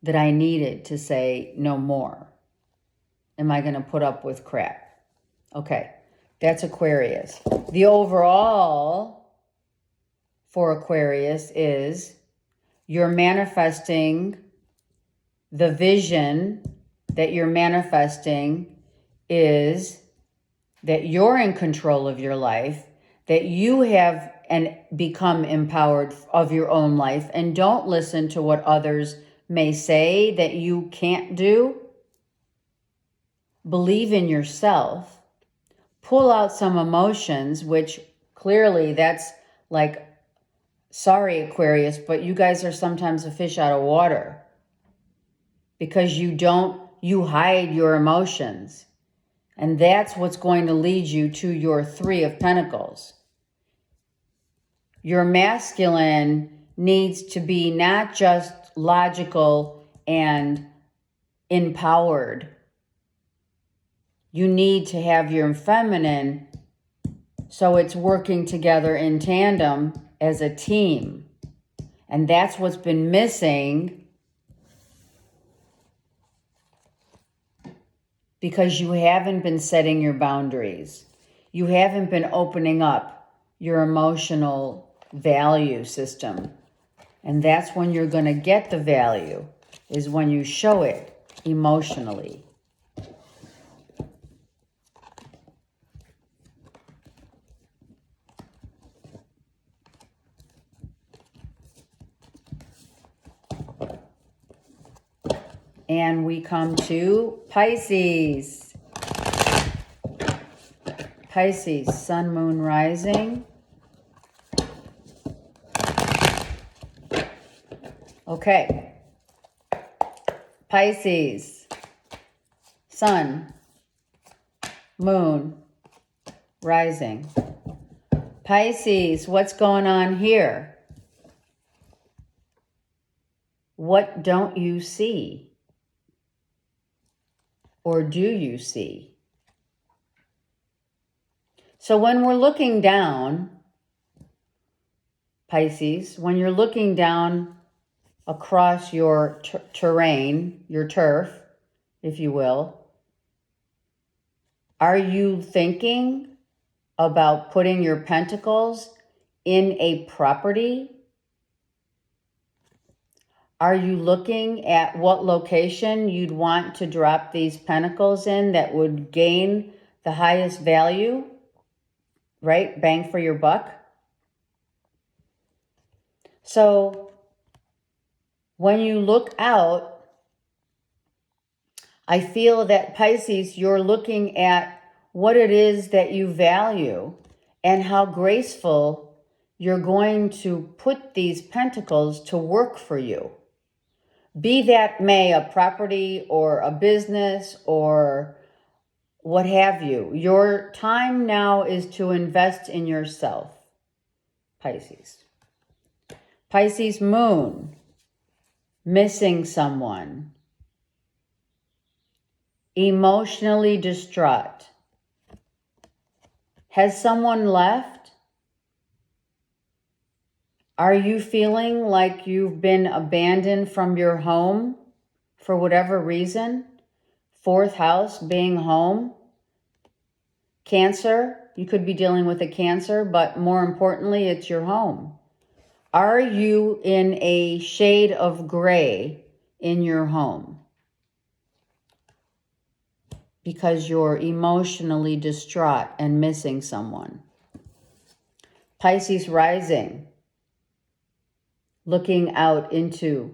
Speaker 1: that I needed to say no more. Am I going to put up with crap? Okay, that's Aquarius. The overall for Aquarius is you're manifesting the vision that you're manifesting is that you're in control of your life, that you have and become empowered of your own life, and don't listen to what others may say that you can't do. Believe in yourself. Pull out some emotions, which clearly that's like, sorry, Aquarius, but you guys are sometimes a fish out of water because you hide your emotions. And that's what's going to lead you to your Three of Pentacles. Your masculine needs to be not just logical and empowered. You need to have your feminine so it's working together in tandem as a team. And that's what's been missing because you haven't been setting your boundaries. You haven't been opening up your emotional value system. And that's when you're going to get the value, is when you show it emotionally. And we come to Pisces. Pisces, Sun, Moon, Rising. Okay. Pisces, Sun, Moon, Rising. Pisces, what's going on here? What don't you see? Or do you see? So when we're looking down, Pisces, when you're looking down across your terrain, your turf, if you will, are you thinking about putting your pentacles in a property? Are you looking at what location you'd want to drop these pentacles in that would gain the highest value, right? Bang for your buck. So when you look out, I feel that Pisces, you're looking at what it is that you value and how graceful you're going to put these pentacles to work for you. Be that may a property or a business or what have you. Your time now is to invest in yourself, Pisces. Pisces Moon, missing someone, emotionally distraught. Has someone left? Are you feeling like you've been abandoned from your home for whatever reason? Fourth house being home. Cancer, you could be dealing with a Cancer, but more importantly, it's your home. Are you in a shade of gray in your home? Because you're emotionally distraught and missing someone. Pisces Rising, looking out into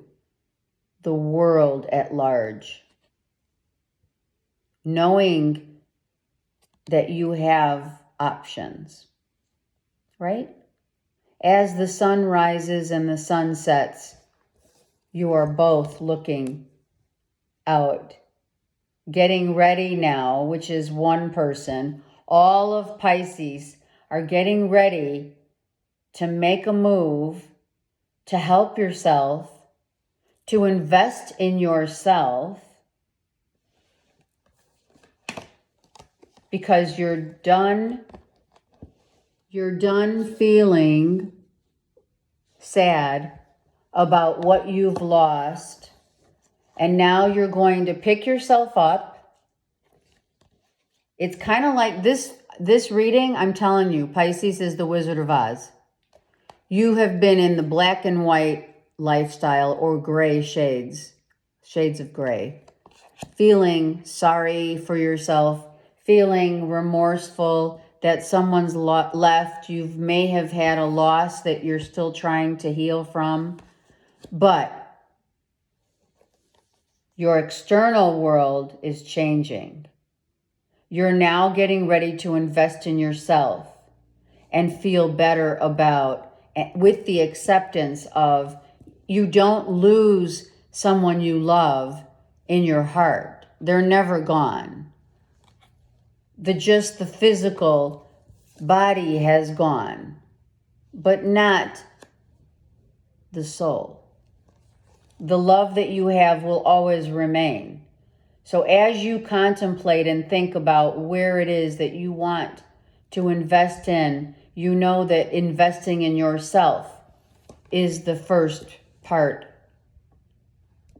Speaker 1: the world at large, knowing that you have options, right? As the sun rises and the sun sets, you are both looking out, getting ready now, which is one person. All of Pisces are getting ready to make a move to help yourself, to invest in yourself, because you're done feeling sad about what you've lost, and now you're going to pick yourself up. It's kind of like this reading, I'm telling you, Pisces is the Wizard of Oz. You have been in the black and white lifestyle or gray shades of gray, feeling sorry for yourself, feeling remorseful that someone's left. You may have had a loss that you're still trying to heal from. But your external world is changing. You're now getting ready to invest in yourself and feel better about, with the acceptance of, you don't lose someone you love in your heart. They're never gone. Just the physical body has gone, but not the soul. The love that you have will always remain. So as you contemplate and think about where it is that you want to invest in, you know that investing in yourself is the first part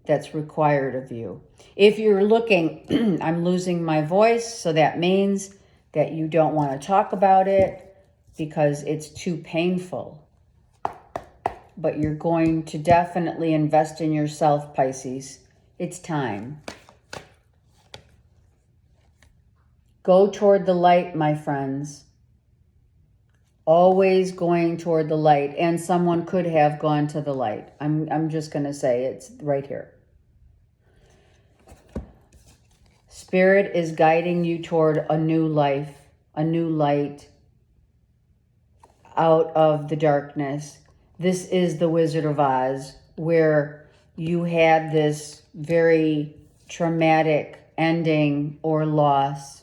Speaker 1: that's required of you. If you're looking, I'm losing my voice, so that means that you don't want to talk about it because it's too painful. But you're going to definitely invest in yourself, Pisces. It's time. Go toward the light, my friends. Always going toward the light. And someone could have gone to the light. I'm just going to say it's right here. Spirit is guiding you toward a new life, a new light out of the darkness. This is the Wizard of Oz, where you had this very traumatic ending or loss.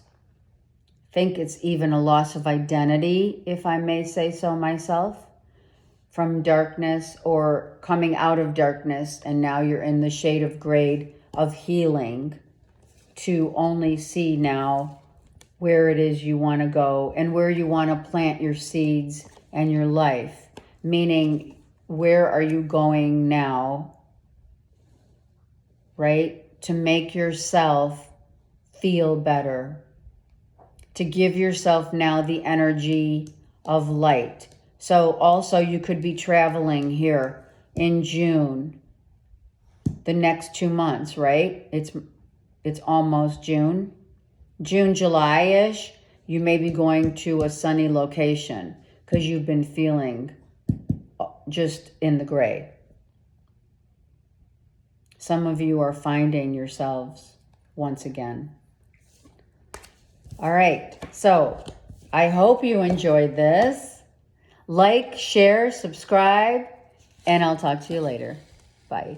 Speaker 1: Think it's even a loss of identity, if I may say so myself, from darkness or coming out of darkness, and now you're in the shade of gray of healing to only see now where it is you want to go and where you want to plant your seeds and your life. Meaning, where are you going now, right? To make yourself feel better. To give yourself now the energy of light. So also you could be traveling here in June, the next 2 months, right? It's almost June. June, July-ish, you may be going to a sunny location because you've been feeling just in the gray. Some of you are finding yourselves once again. All right, so I hope you enjoyed this. Like, share, subscribe, and I'll talk to you later. Bye.